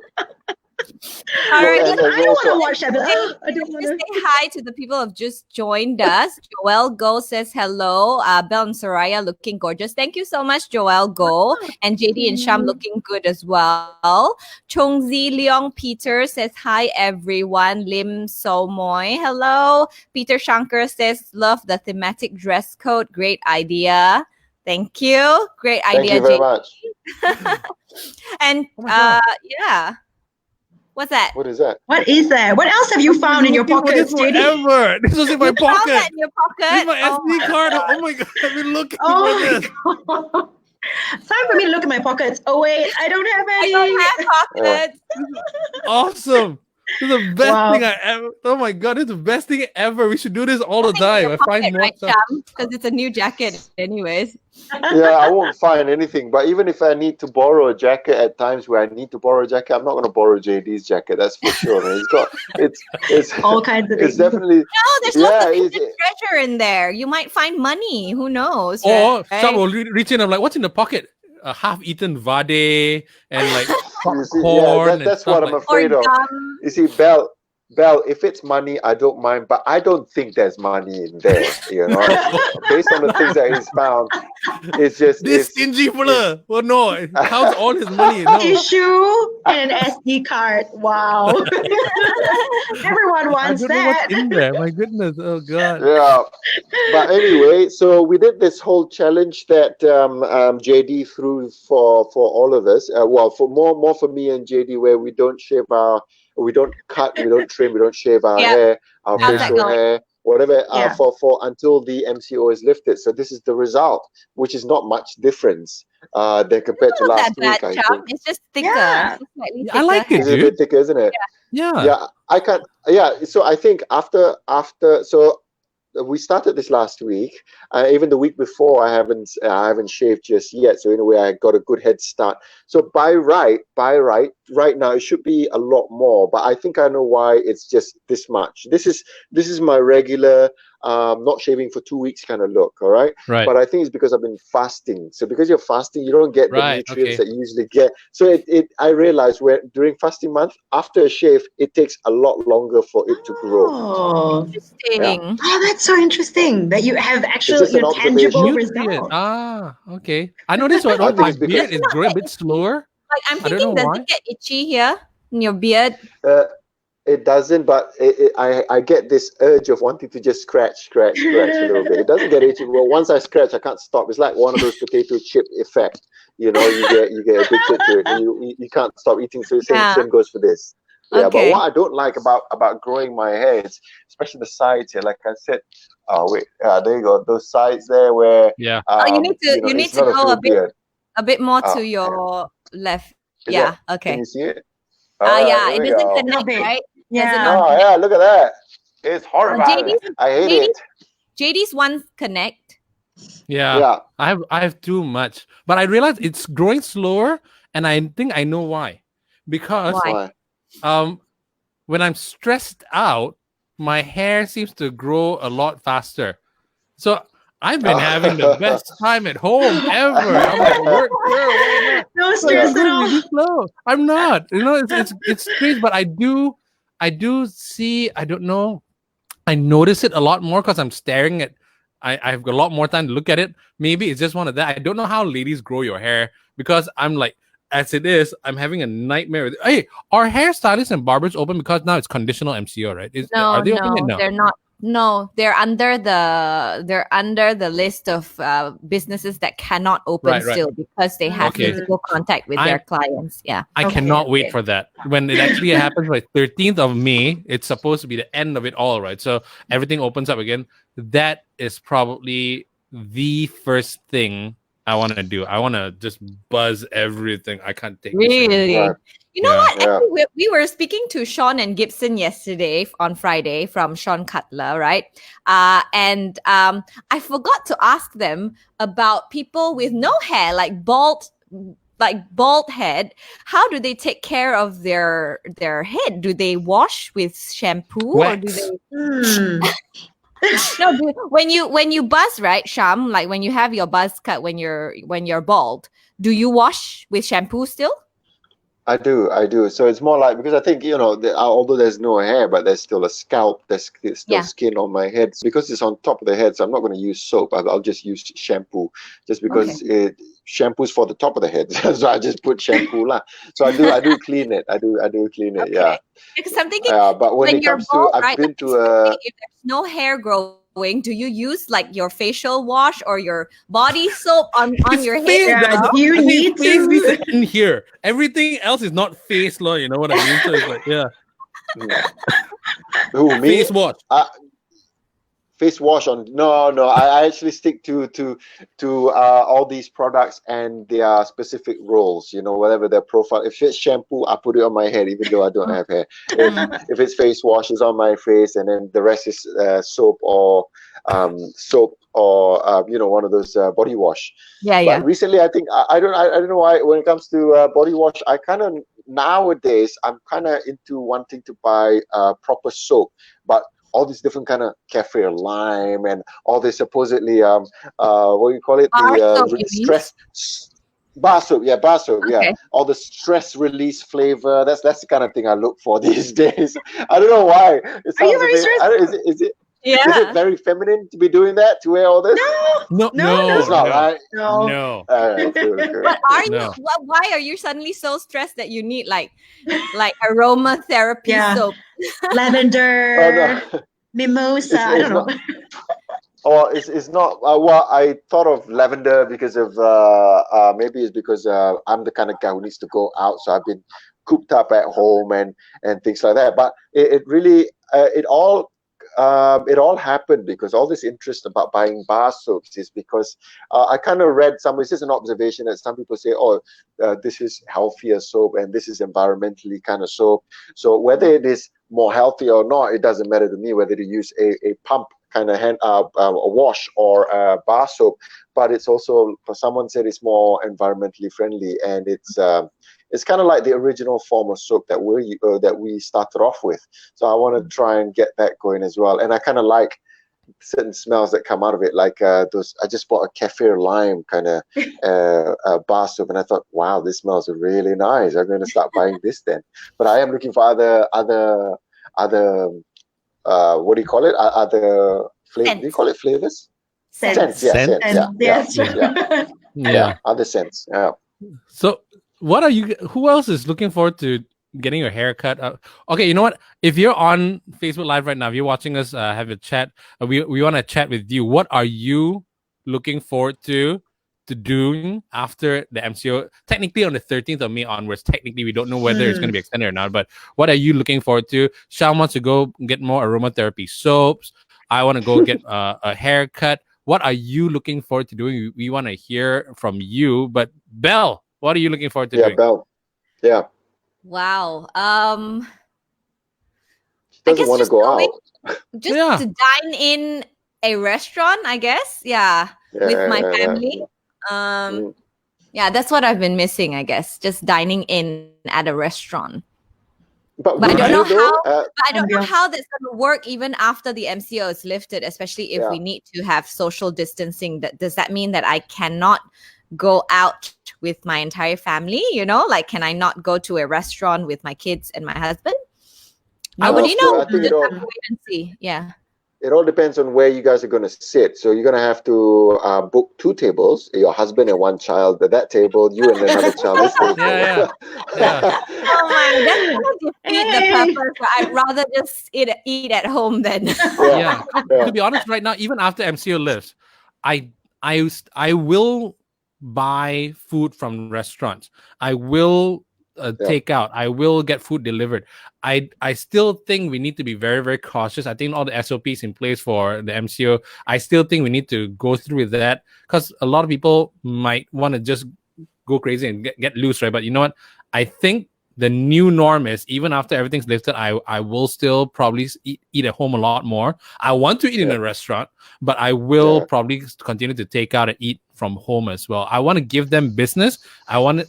All right, I don't want to watch that. I don't want to say hi to the people who have just joined us. Joelle Go says hello. Belle and Soraya looking gorgeous. Thank you so much, Joelle Go. And JD and Sham looking good as well. Chongzi Leong Peter says hi, everyone. Lim So Moy, hello. Peter Shankar says love the thematic dress code. Great idea. Thank you. Great idea. Thank you very much. And What's that? What is that? What is that? What else have you found in your pockets, JD? This was in my pocket. Found that in your pocket? This is my SD card. Oh my god! I've been looking for this. It's time for me to look in my pockets. Oh wait, I don't have any. I don't have pockets. Awesome. This is the best thing I ever. Oh my god, it's the best thing ever. We should do this all the time. I find more stuff because it's a new jacket, anyways. Yeah, I won't find anything. But even if I need to borrow a jacket at times where I need to borrow a jacket, I'm not going to borrow JD's jacket. That's for sure. Man. It's all kinds of it's things. definitely there's lots of hidden treasure in there. You might find money. Who knows? Or some will reach in. I'm like, what's in the pocket? A half-eaten vade and like popcorn. That's what I'm afraid of. You see, Belle, if it's money, I don't mind, but I don't think there's money in there. You know, based on the things that he's found, it's just this stingy fella. Well, no, it counts all his money. No. Tissue and an SD card. Wow, everyone wants I don't that. know what's in there. My goodness, oh god. Yeah, but anyway, so we did this whole challenge that JD threw for all of us. Well, for more for me and JD, where we don't cut, we don't trim, we don't shave our hair, our facial hair, whatever, for until the MCO is lifted. So this is the result, which is not much difference than compared to last week. I think it's just thicker. Yeah. It's I like it. It's a bit thicker, isn't it? Yeah. I can't. Yeah. So I think after so we started this last week. Even the week before, I haven't shaved just yet. So in a way, I got a good head start. So by right now it should be a lot more. But I think I know why it's just this much. This is my regular not shaving for 2 weeks kind of look. All right. Right. But I think it's because I've been fasting. So because you're fasting, you don't get the nutrients that you usually get. So I realized where during fasting month, after a shave, it takes a lot longer for it to grow. Oh, interesting. Yeah. Oh, that's so interesting that you have actual tangible results. Okay. I noticed my beard is growing a bit slower. Like I'm thinking, does it get itchy here in your beard? It doesn't, but I get this urge of wanting to just scratch a little bit. It doesn't get itchy. Well, once I scratch, I can't stop. It's like one of those potato chip effect. You know, you get addicted to it. And you can't stop eating. So same goes for this. Yeah, but what I don't like about growing my hair is, especially the sides here. Like I said, there you go. Those sides there where you need to go a bit more to your left. Yeah. Okay. Can you see it? It doesn't connect, right? Yeah. Look at that. It's horrible. I hate it. JD's ones connect. Yeah. I have too much, but I realize it's growing slower, and I think I know why. Because when I'm stressed out, my hair seems to grow a lot faster. So I've been having the best time at home ever. I'm like, no stress at all. Slow. I'm not. You know, it's strange, but I do see. I don't know. I notice it a lot more because I'm staring at. I've got a lot more time to look at it. Maybe it's just one of that. I don't know how ladies grow your hair because I'm like, as it is, I'm having a nightmare. Hey, are hairstylists and barbers open because now it's conditional MCO, right? Are they open? No, they're not. No, they're under the list of businesses that cannot open still because they have physical contact with their clients. Yeah, I cannot wait for that. When it actually happens, like 13th of May, it's supposed to be the end of it all, right? So everything opens up again. That is probably the first thing I want to do. I want to just buzz everything. I can't take really. This you know what? Actually, we were speaking to Sean and Gibson yesterday on Friday from Sean Cutler, right? And I forgot to ask them about people with no hair, like bald head. How do they take care of their head? Do they wash with shampoo or do they? No, when you buzz, right, Sham? Like when you have your buzz cut when you're bald, do you wash with shampoo still? I do. So it's more like, because I think, although there's no hair, but there's still a scalp, there's still skin on my head. Because it's on top of the head, so I'm not going to use soap. I'll just use shampoo, just because shampoo's for the top of the head. So I just put shampoo lah. So I do clean it. I do clean it. Yeah. Because I'm thinking, but when it comes bald, to, I've been to if there's no hair growing, do you use like your facial wash or your body soap on your head? You need to in here. Everything else is not face law. You know what I mean? So it's like, Who, me? Face wash. face wash on. No. I actually stick to all these products and their specific roles. You know, whatever their profile. If it's shampoo, I put it on my head, even though I don't have hair. If it's face wash, it's on my face, and then the rest is soap or one of those body wash. But recently, I think I don't know why, when it comes to body wash, I kind of nowadays I'm kind of into wanting to buy proper soap, but all these different kind of kaffir lime and all this supposedly what do you call it, the stress bar soap, yeah, all the stress release flavor. That's the kind of thing I look for these days. I don't know why. It sounds is it very feminine to be doing that, to wear all this? No, it's not, right? No. But are you? Why are you suddenly so stressed that you need like aromatherapy soap? Lavender, mimosa. I don't know. It's not. Well, I thought of lavender because of maybe it's because I'm the kind of guy who needs to go out, so I've been cooped up at home and things like that. But it really it all happened because all this interest about buying bar soaps is because I kind of read somewhere. This is an observation that some people say, this is healthier soap and this is environmentally kind of soap. So whether it is more healthy or not, it doesn't matter to me whether to use a pump kind of hand a wash or a bar soap. But it's also, for someone said, it's more environmentally friendly, and it's kind of like the original form of soap that we started off with. So I want to try and get that going as well. And I kind of like certain smells that come out of it, like those. I just bought a kaffir lime kind of bar soap, and I thought, wow, this smells really nice. I'm going to start buying this then. But I am looking for other what do you call it? Other flavors? Do you call it flavors? Scents. Scents. Yeah. Other scents. Yeah. So, what are you? Who else is looking forward to getting your hair cut? Okay, you know what? If you're on Facebook Live right now, if you're watching us have a chat, we want to chat with you. What are you looking forward to doing after the MCO? Technically, on the 13th of May onwards. Technically, we don't know whether it's going to be extended or not. But what are you looking forward to? Sean wants to go get more aromatherapy soaps. I want to go get a haircut. What are you looking forward to doing? We want to hear from you. But Belle, what are you looking forward to doing? Yeah, Belle. Yeah. Wow. She doesn't want to go out. Just to dine in a restaurant, I guess. Yeah. With my family. Yeah, that's what I've been missing, I guess. Just dining in at a restaurant. But I don't know how. I don't know how that's going to work even after the MCO is lifted, especially if we need to have social distancing. Does that mean that I cannot go out with my entire family? You know, like, can I not go to a restaurant with my kids and my husband? Nobody knows. I think wait and see. Yeah. It all depends on where you guys are going to sit. So you're going to have to book 2 tables, your husband and 1 child at that table, you and another child this table. Yeah. Oh my, that's going to defeat the purpose. I'd rather just eat at home then. Yeah. To be honest, right now, even after MCO lifts, I will buy food from restaurants. I will take out. I will get food delivered. I still think we need to be very, very cautious. I think all the SOPs in place for the MCO, I still think we need to go through with that, because a lot of people might want to just go crazy and get loose, right? But you know what? I think the new norm is, even after everything's lifted, I will still probably eat at home a lot more. I want to eat in a restaurant, but I will probably continue to take out and eat from home as well. I want to give them business. I want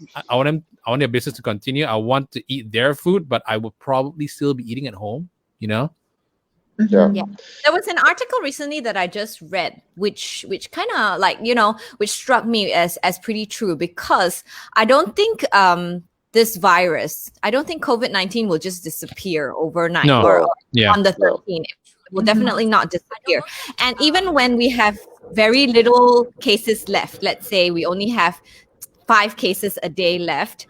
their business to continue. I want to eat their food, but I will probably still be eating at home, you know? Yeah. There was an article recently that I just read, which kind of like, you know, which struck me as pretty true, because I don't think this virus, I don't think COVID-19 will just disappear overnight or on the 13th. It will definitely not disappear. And even when we have very little cases left, let's say we only have 5 cases a day left,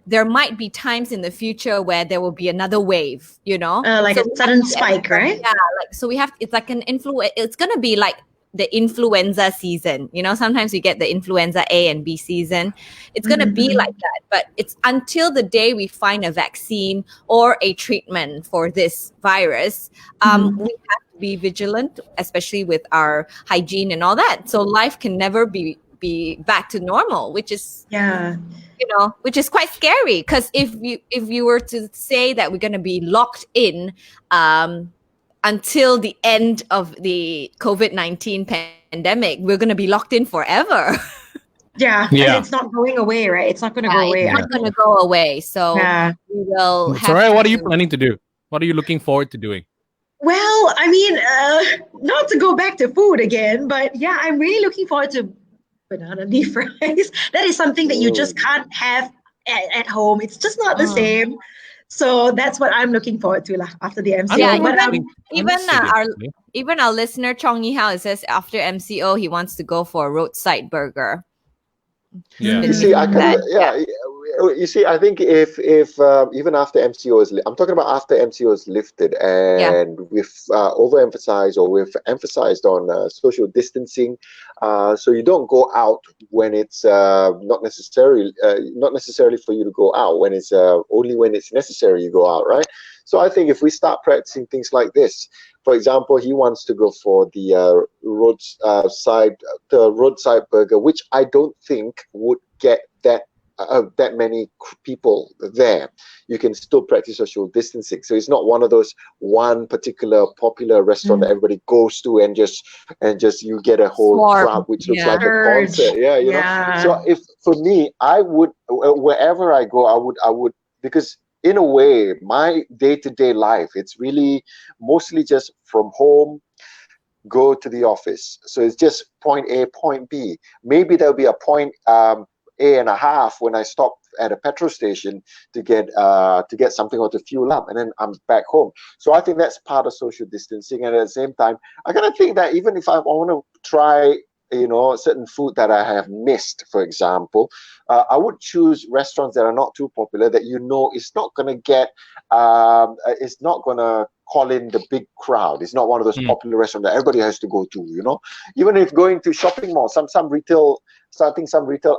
there might be times in the future where there will be another wave, you know, like a sudden spike, right? Yeah, like, so it's like an it's going to be like the influenza season, you know. Sometimes we get the influenza A and B season. It's going to be like that, but it's until the day we find a vaccine or a treatment for this virus, we have to be vigilant, especially with our hygiene and all that. So life can never be back to normal, which is which is quite scary. Because if you were to say that we're going to be locked in until the end of the COVID-19 pandemic, we're going to be locked in forever. Yeah, and it's not going away, right? It's not going to go away. It's not going to go away. So we will have Soraya, what are you planning to do? What are you looking forward to doing? Well, I mean, not to go back to food again, but yeah, I'm really looking forward to banana leaf rice. That is something that you just can't have at home. It's just not the same. So that's what I'm looking forward to after the MCO. Yeah, but even our listener Chong Yi Hao says after MCO he wants to go for a roadside burger. Yeah. You see, you see, I think if even after MCO is, I'm talking about after MCO is lifted, and we've overemphasized or we've emphasized on social distancing, so you don't go out when it's not necessarily for you to go out, when it's only when it's necessary you go out, right? So I think if we start practicing things like this, for example, he wants to go for the roadside burger, which I don't think would get that many people there. You can still practice social distancing. So it's not one of those one particular popular restaurant that everybody goes to and just you get a whole crowd, which looks like a concert. You know. So if for me, I would wherever I go, I would because in a way, my day-to-day life, it's really mostly just from home, go to the office. So it's just point A, point B. Maybe there'll be a point A and a half when I stop at a petrol station to get something or to fuel up, and then I'm back home. So I think that's part of social distancing. And at the same time, I gotta think that even if I want to try certain food that I have missed, for example, I would choose restaurants that are not too popular, that it's not going to get, it's not going to call in the big crowd. It's not one of those popular restaurants that everybody has to go to, Even if going to shopping malls, some retail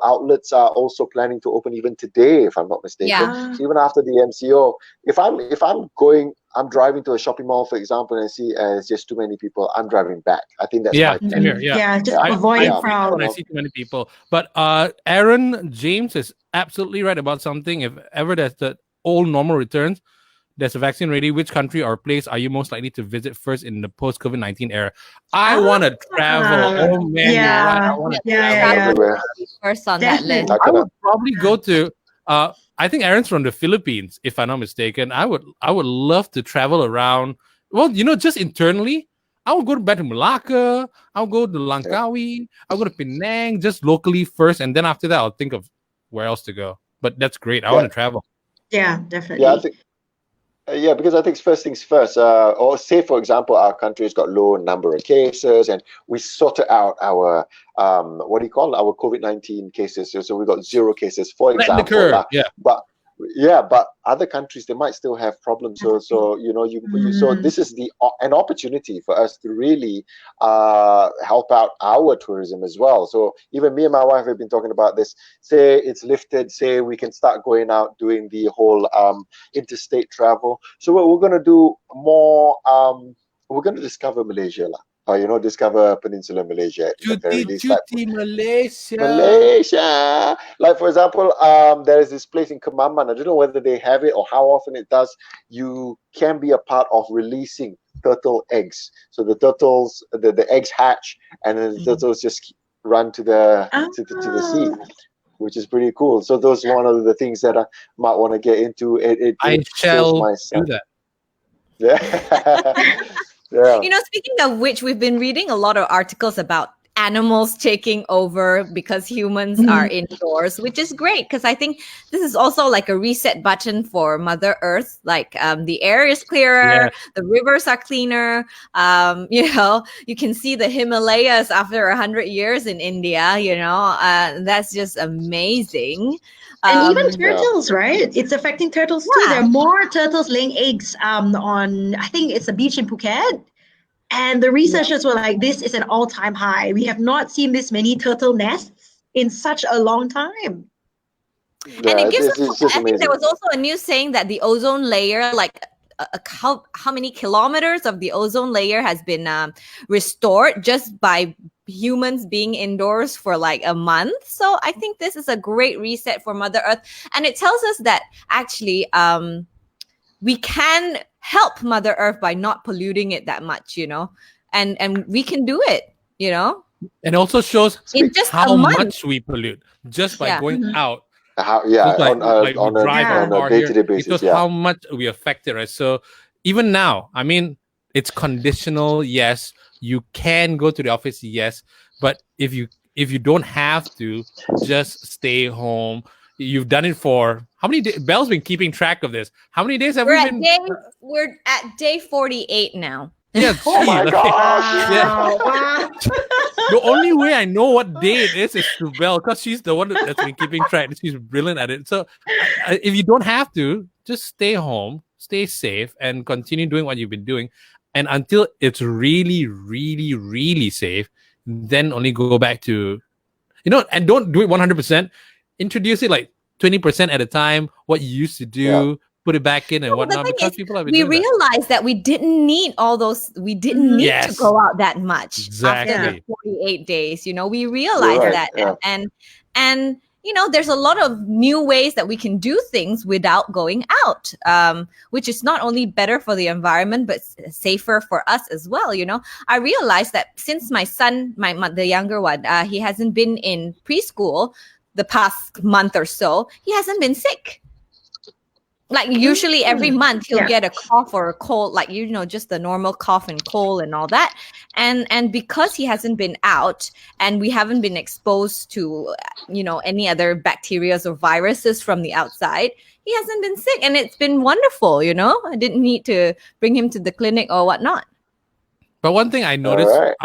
outlets are also planning to open even today, if I'm not mistaken. Yeah. So even after the MCO, if I'm driving to a shopping mall, for example, and I see it's just too many people, I'm driving back. I think that's my same here. Just avoid crowd. When I see too many people. But Aaron James is absolutely right about something. If ever there's the old normal returns, there's a vaccine ready. Which country or place are you most likely to visit first in the post-COVID-19 era? I want to travel. Oh man, you're right. I want to travel. First on that list. I would probably go to. I think Aaron's from the Philippines, if I'm not mistaken. I would love to travel around. Well, just internally, I would go back to Malacca. I'll go to Langkawi. I'll go to Penang, just locally first, and then after that, I'll think of where else to go. But that's great. I want to travel. Yeah, definitely. Yeah, I think. Because I think first things first. Or say, for example, our country has got low number of cases, and we sorted out our our COVID-19 cases. So we got 0 cases, for example. But other countries, they might still have problems. So so this is an opportunity for us to really help out our tourism as well. So even me and my wife have been talking about this. Say it's lifted, say we can start going out doing the whole interstate travel. So what we're going to do more, we're going to discover Malaysia discover Peninsular Malaysia. Malaysia. Like, for example, there is this place in Kemaman. I don't know whether they have it or how often it does. You can be a part of releasing turtle eggs. So the turtles, the eggs hatch, and then the turtles just run to the sea, which is pretty cool. So those are one of the things that I might want to get into. I shall do that. Yeah. Yeah. Speaking of which, we've been reading a lot of articles about animals taking over because humans are indoors, which is great because I think this is also like a reset button for Mother Earth. Like the air is clearer, the rivers are cleaner. You can see the Himalayas after 100 years in India. That's just amazing. And even turtles, right? It's affecting turtles too. There are more turtles laying eggs on, I think it's a beach in Phuket. And the researchers were like, this is an all-time high. We have not seen this many turtle nests in such a long time. And it gives us, I think there was also a news saying that the ozone layer, like how many kilometers of the ozone layer has been restored just by humans being indoors for like a month. So I think this is a great reset for Mother Earth, and it tells us that actually we can help Mother Earth by not polluting it that much, and we can do it, And also shows in just how a month. much we pollute just by going out. On a day-to-day basis. It shows how much we affect it, right? So even now, I mean, it's conditional. Yes, you can go to the office. Yes, but if you don't have to, just stay home. You've done it for how many days? Bell's been keeping track of this. How many days have we been? We're at day 48 now. Yeah. Oh my gosh. Yeah. The only way I know what day it is through Belle, because she's the one that's been keeping track. She's brilliant at it. So if you don't have to, just stay home, stay safe, and continue doing what you've been doing. And until it's really, really, really safe, then only go back to, and don't do it 100%. Introduce it like 20% at a time, what you used to do. Put it back in and whatnot, because people have been doing realized that we didn't need all those. We didn't need to go out that much after the 48 days. We realized that, and there's a lot of new ways that we can do things without going out, which is not only better for the environment but safer for us as well. I realized that since my son, the younger one, he hasn't been in preschool the past month or so, he hasn't been sick. Like usually every month he'll get a cough or a cold, like, just the normal cough and cold and all that. And because he hasn't been out and we haven't been exposed to, any other bacteria or viruses from the outside, he hasn't been sick. And it's been wonderful, I didn't need to bring him to the clinic or whatnot. But one thing I noticed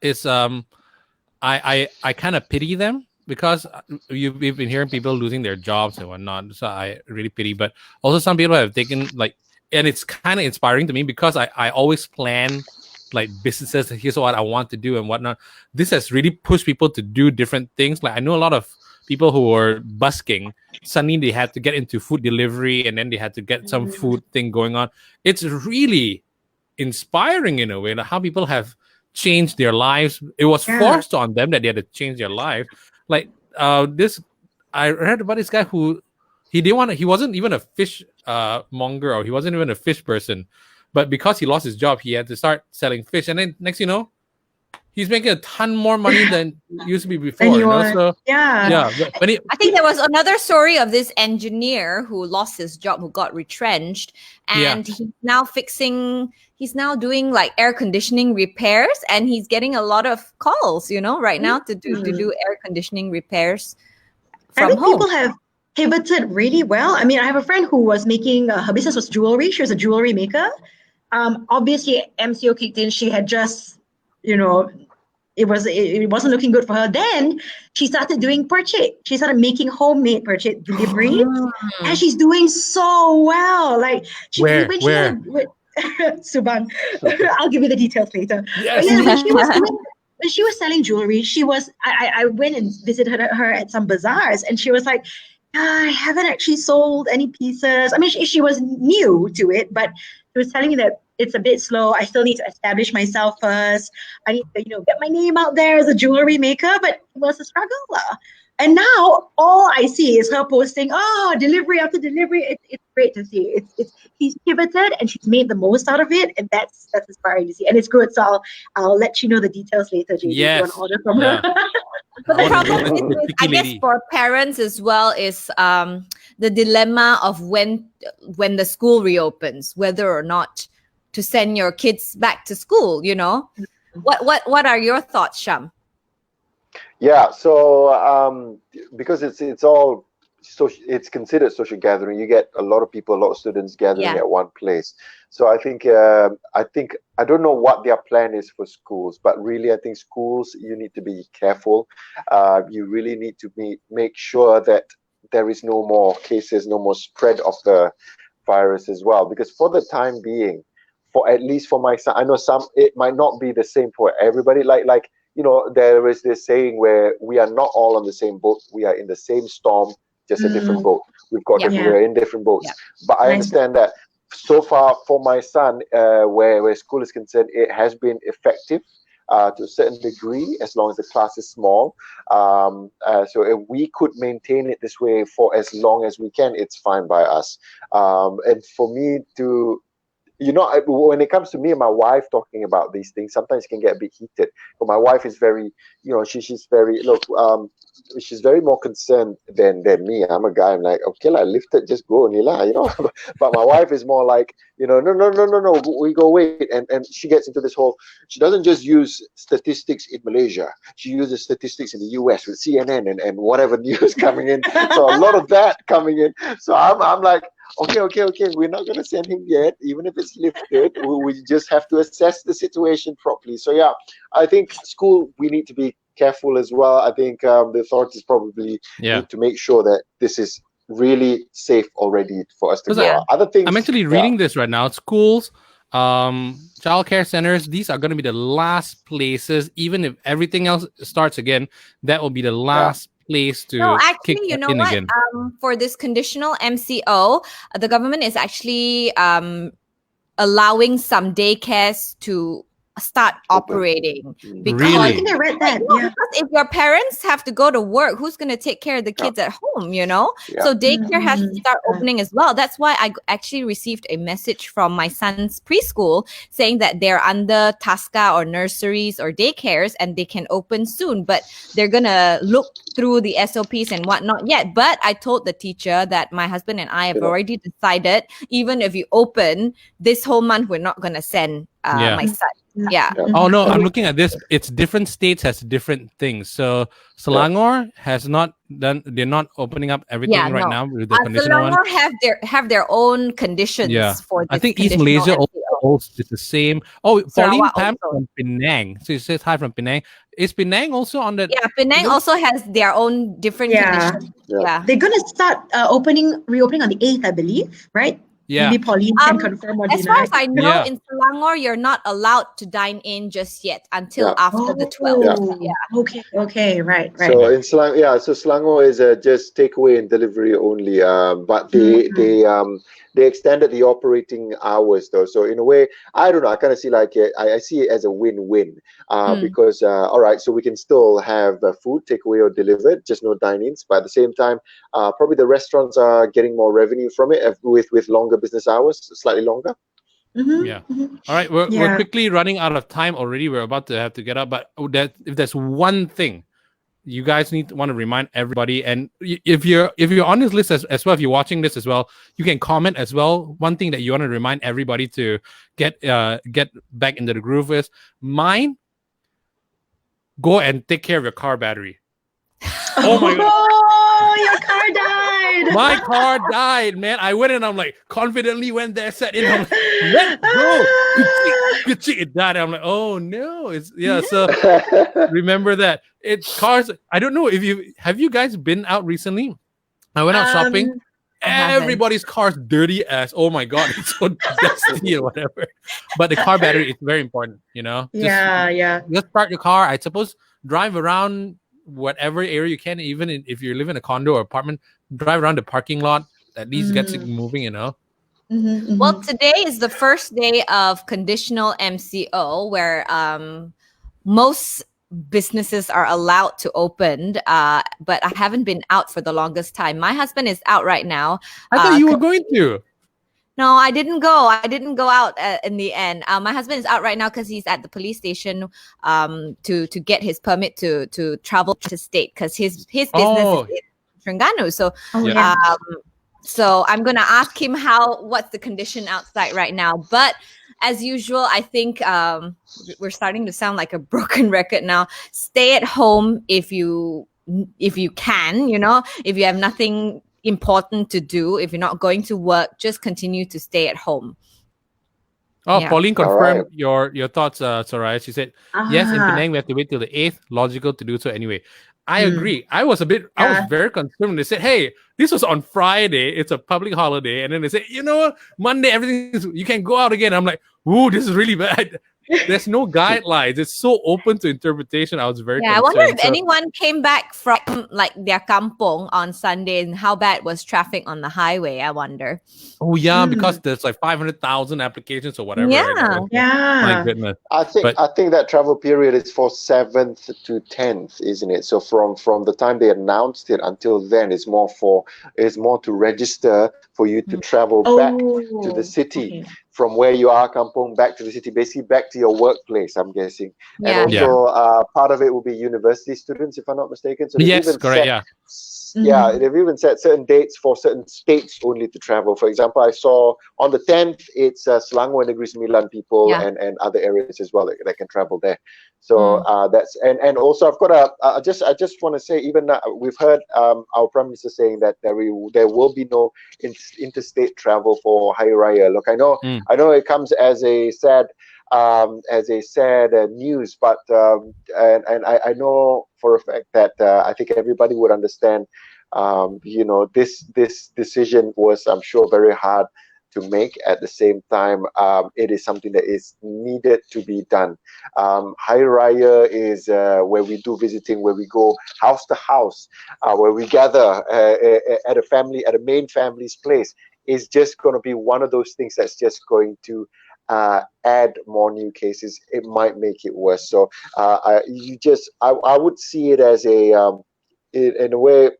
is I kind of pity them, because we've been hearing people losing their jobs and whatnot. So I really pity. But also some people have taken and it's kind of inspiring to me, because I always plan like businesses. Here's what I want to do and whatnot. This has really pushed people to do different things. Like I know a lot of people who were busking, suddenly they had to get into food delivery, and then they had to get some food thing going on. It's really inspiring in a way, like how people have changed their lives. It was forced on them that they had to change their life. Like I read about this guy who he wasn't even a fish monger, or he wasn't even a fish person, but because he lost his job, he had to start selling fish, and then next he's making a ton more money than used to be before. So I think there was another story of this engineer who lost his job, who got retrenched, and he's now doing like air conditioning repairs, and he's getting a lot of calls, right now to do air conditioning repairs from home. People have pivoted really well. I mean, I have a friend who was making her business was jewelry. She was a jewelry maker. Obviously, MCO kicked in. She had just, it wasn't looking good for her. Then she started doing purchase. She started making homemade purchase delivery, and she's doing so well. Like where? Subang, I'll give you the details later. Yes. When she was selling jewelry, I went and visited her at some bazaars, and she was like, I haven't actually sold any pieces. I mean, she was new to it, but she was telling me that it's a bit slow. I still need to establish myself first. I need to, get my name out there as a jewelry maker, but it was a struggle. And now all I see is her posting, delivery after delivery. It's great to see. She's pivoted and she's made the most out of it, and that's inspiring to see. And it's good. So I'll let you know the details later, JD. Yes. If you want to order from her. But the problem is, I guess for parents as well, is the dilemma of when the school reopens, whether or not to send your kids back to school. What are your thoughts, Sham? Yeah, so because it's all it's considered social gathering. You get a lot of people, a lot of students gathering at one place. So I think I don't know what their plan is for schools, but really I think schools, you need to be careful. You really need to make sure that there is no more cases, no more spread of the virus as well. Because for the time being, at least for my son, I know it might not be the same for everybody. Like there is this saying where we are not all on the same boat. We are in the same storm, just a different boat. We've got we're in different boats. But I understand that so far for my son, where school is concerned, it has been effective. To a certain degree, as long as the class is small. So if we could maintain it this way for as long as we can, it's fine by us. And for me to, when it comes to me and my wife talking about these things, sometimes it can get a bit heated. But my wife is very, she's very, she's very more concerned than me. I'm a guy, I'm like, okay, lift it, just go, Nila, But my wife is more like, no, we go wait. And she gets into this whole, she doesn't just use statistics in Malaysia. She uses statistics in the US with CNN and whatever news coming in. So a lot of that coming in. So I'm like, okay, we're not going to send him yet, even if it's lifted. We just have to assess the situation properly. So yeah, I think school, we need to be careful as well. I think the authorities probably need to make sure that this is really safe already for us to go out. Other things, I'm actually reading this right now. Schools, childcare centers, these are going to be the last places, even if everything else starts again, that will be the last place to kick in again. For this conditional MCO, the government is actually allowing some daycares to start operating. Because I think I read that. Because if your parents have to go to work, who's going to take care of the kids at home, So daycare has to start opening as well. That's why I actually received a message from my son's preschool saying that they're under TASCA or nurseries or daycares and they can open soon, but they're going to look through the SOPs and whatnot yet. But I told the teacher that my husband and I have already decided, even if you open this whole month, we're not going to send my son. Yeah. Oh no, I'm looking at this. It's different states has different things. So Selangor has not done. They're not opening up everything right now with the conditional one. Selangor have their own conditions for this. I think East Malaysia also is the same. Oh, Pauline Pam from Penang. So it says hi from Penang. Is Penang also on that? Yeah, Penang also has their own different conditions. Yeah. They're gonna start reopening on the 8th, I believe, right? Yeah. Maybe Pauline can confirm or deny. As far as I know, in Selangor, you're not allowed to dine in just yet until after the 12th. Yeah. Okay, right. So in Selangor is just takeaway and delivery only. But they extended the operating hours though. So in a way, I don't know. I kind of see I see it as a win-win because all right, so we can still have food takeaway or delivered, just no dine-ins. But at the same time, probably the restaurants are getting more revenue from it with longer business hours, slightly longer. All right, we're quickly running out of time already. We're about to have to get up, but if there's one thing you guys want to remind everybody, and if you're on this list as well, if you're watching this as well, you can comment as well. One thing that you want to remind everybody to get back into the groove is mine. Go and take care of your car battery. Oh my god! Oh, your car died. My car died, man. I went and I'm like confidently went there, sat in. I'm like, let's go. It died. I'm like, oh no. So remember that. It's cars. I don't know if you guys been out recently? I went out shopping. Everybody's car's dirty as oh my god, it's so dusty or whatever. But the car battery is very important, Just start your car. I suppose drive around whatever area you can, even if you live in a condo or apartment, drive around the parking lot, at least gets it moving, Well, today is the first day of conditional MCO where most businesses are allowed to open, but I haven't been out for the longest time. My husband is out right now. I thought you were going to. No, I didn't go. I didn't go out in the end. My husband is out right now because he's at the police station to get his permit to travel to state because his business is in Terengganu. So so I'm gonna ask him what's the condition outside right now. But as usual, I think we're starting to sound like a broken record now. Stay at home if you can. If you have nothing important to do, if you're not going to work, just continue to stay at home. Pauline confirmed your thoughts, Soraya. She said, yes, in Penang, we have to wait till the 8th. Logical to do so anyway. I agree. I was very concerned when they said, hey, this was on Friday. It's a public holiday. And then they said, Monday, you can go out again. I'm like, ooh, this is really bad. there's no guidelines. It's so open to interpretation. I was very I concerned. wonder if anyone came back from like their kampong on Sunday and how bad was traffic on the highway. I wonder. Oh yeah, because there's like 500,000 applications or whatever. Yeah, right? Yeah. My goodness. I think that travel period is for 7th to 10th, isn't it? So from the time they announced it until then, it's more to register for you to travel back to the city from where you are, kampong, back to the city, basically back to your workplace, I'm guessing. Yeah. And also part of it will be university students, if I'm not mistaken. So Yes, correct. Yeah, they've even set certain dates for certain states only to travel. For example, I saw on the 10th, it's Selangor and Negeri Sembilan people and other areas as well that can travel there. So that's and also I've got I just want to say, even we've heard our Prime Minister saying that there will be no interstate travel for Hari Raya. Look, I know it comes as a sad news, but and I know for a fact that I think everybody would understand. This decision was, I'm sure, very hard to make. At the same time, it is something that is needed to be done. Hari Raya is where we do visiting, where we go house to house, where we gather at a main family's place. Is just going to be one of those things that's just going to add more new cases. It might make it worse. So I would see it as in a way.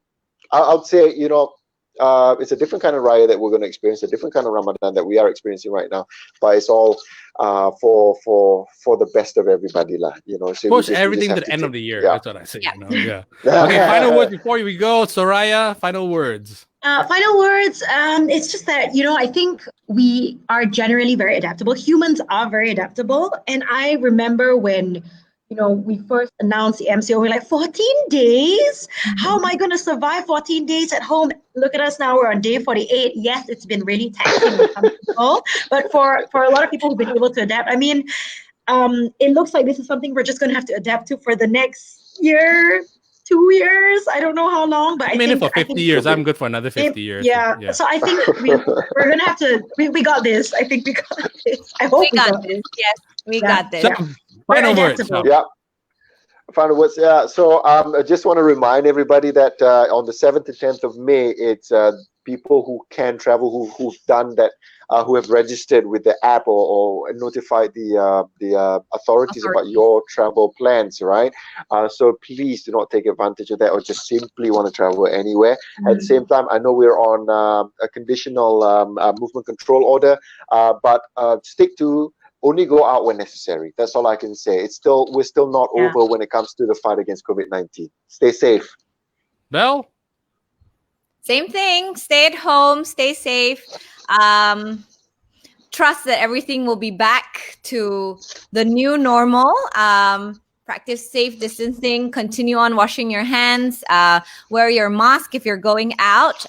I would say, it's a different kind of raya that we're going to experience, a different kind of Ramadan that we are experiencing right now. But it's all for the best of everybody, lah. So push everything to the end of the year. That's what I say. Yeah. Okay, final words before we go, Soraya. Final words. Final words. It's just that, I think we are generally very adaptable. Humans are very adaptable. And I remember when, we first announced the MCO, we're like, 14 days? How am I going to survive 14 days at home? Look at us now, we're on day 48. Yes, it's been really taxing for some people, but for a lot of people who've been able to adapt, it looks like this is something we're just going to have to adapt to for the next year, 2 years. I don't know how long, but I think for 50 years. I'm good for another 50 years. Yeah. So I think we're going to have to, we got this. I think we got this. I hope we got this. Yes, we got this. Final words. Yeah. Final words. Yeah. So I just want to remind everybody that on the 7th to 10th of May, it's people who can travel, who've done that, who have registered with the app or notified the authorities about your travel plans, right? So please do not take advantage of that or just simply want to travel anywhere. At the same time, I know we're on a conditional movement control order, but stick to only go out when necessary. That's all I can say. We're still not over when it comes to the fight against COVID-19. Stay safe. Belle? Same thing. Stay at home. Stay safe. Trust that everything will be back to the new normal. Practice safe distancing. Continue on washing your hands. Wear your mask if you're going out.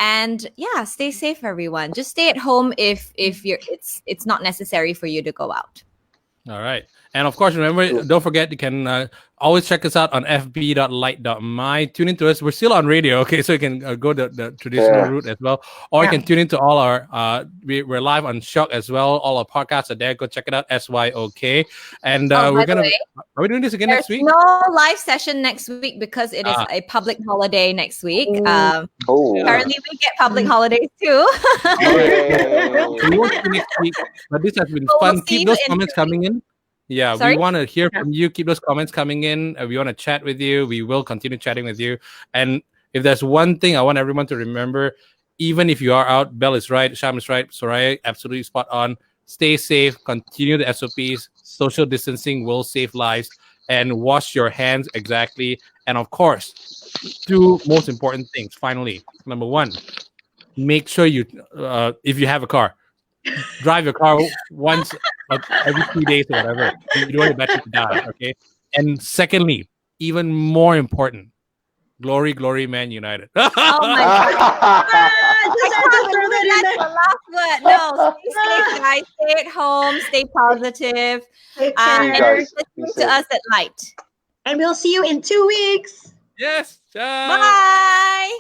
And stay safe, everyone. Just stay at home if it's not necessary for you to go out. All right. And of course, remember, don't forget, you can always check us out on fb.lite.my. Tune into us. We're still on radio, okay? So you can go the traditional route as well. Or you can tune into all our, we're live on Shock as well. All our podcasts are there. Go check it out, SYOK. And are we doing this again next week? No live session next week because it is a public holiday next week. Apparently, we get public holidays too. We won't see next week, but this has been fun. Keep those comments coming in. Yeah, we want to hear from you. Keep those comments coming in. We want to chat with you. We will continue chatting with you. And if there's one thing I want everyone to remember, even if you are out, Belle is right, Sham is right, Soraya, absolutely spot on. Stay safe. Continue the SOPs. Social distancing will save lives. And wash your hands exactly. And of course, two most important things. Finally, number one, make sure you, if you have a car, drive your car once every 2 days or whatever. You don't want your battery to die, okay? And secondly, even more important, glory, glory, Man United. Oh my God. That's the last word. No, stay safe, guys. Stay at home. Stay positive. And listen to us at LITE. And we'll see you in 2 weeks. Yes. Bye.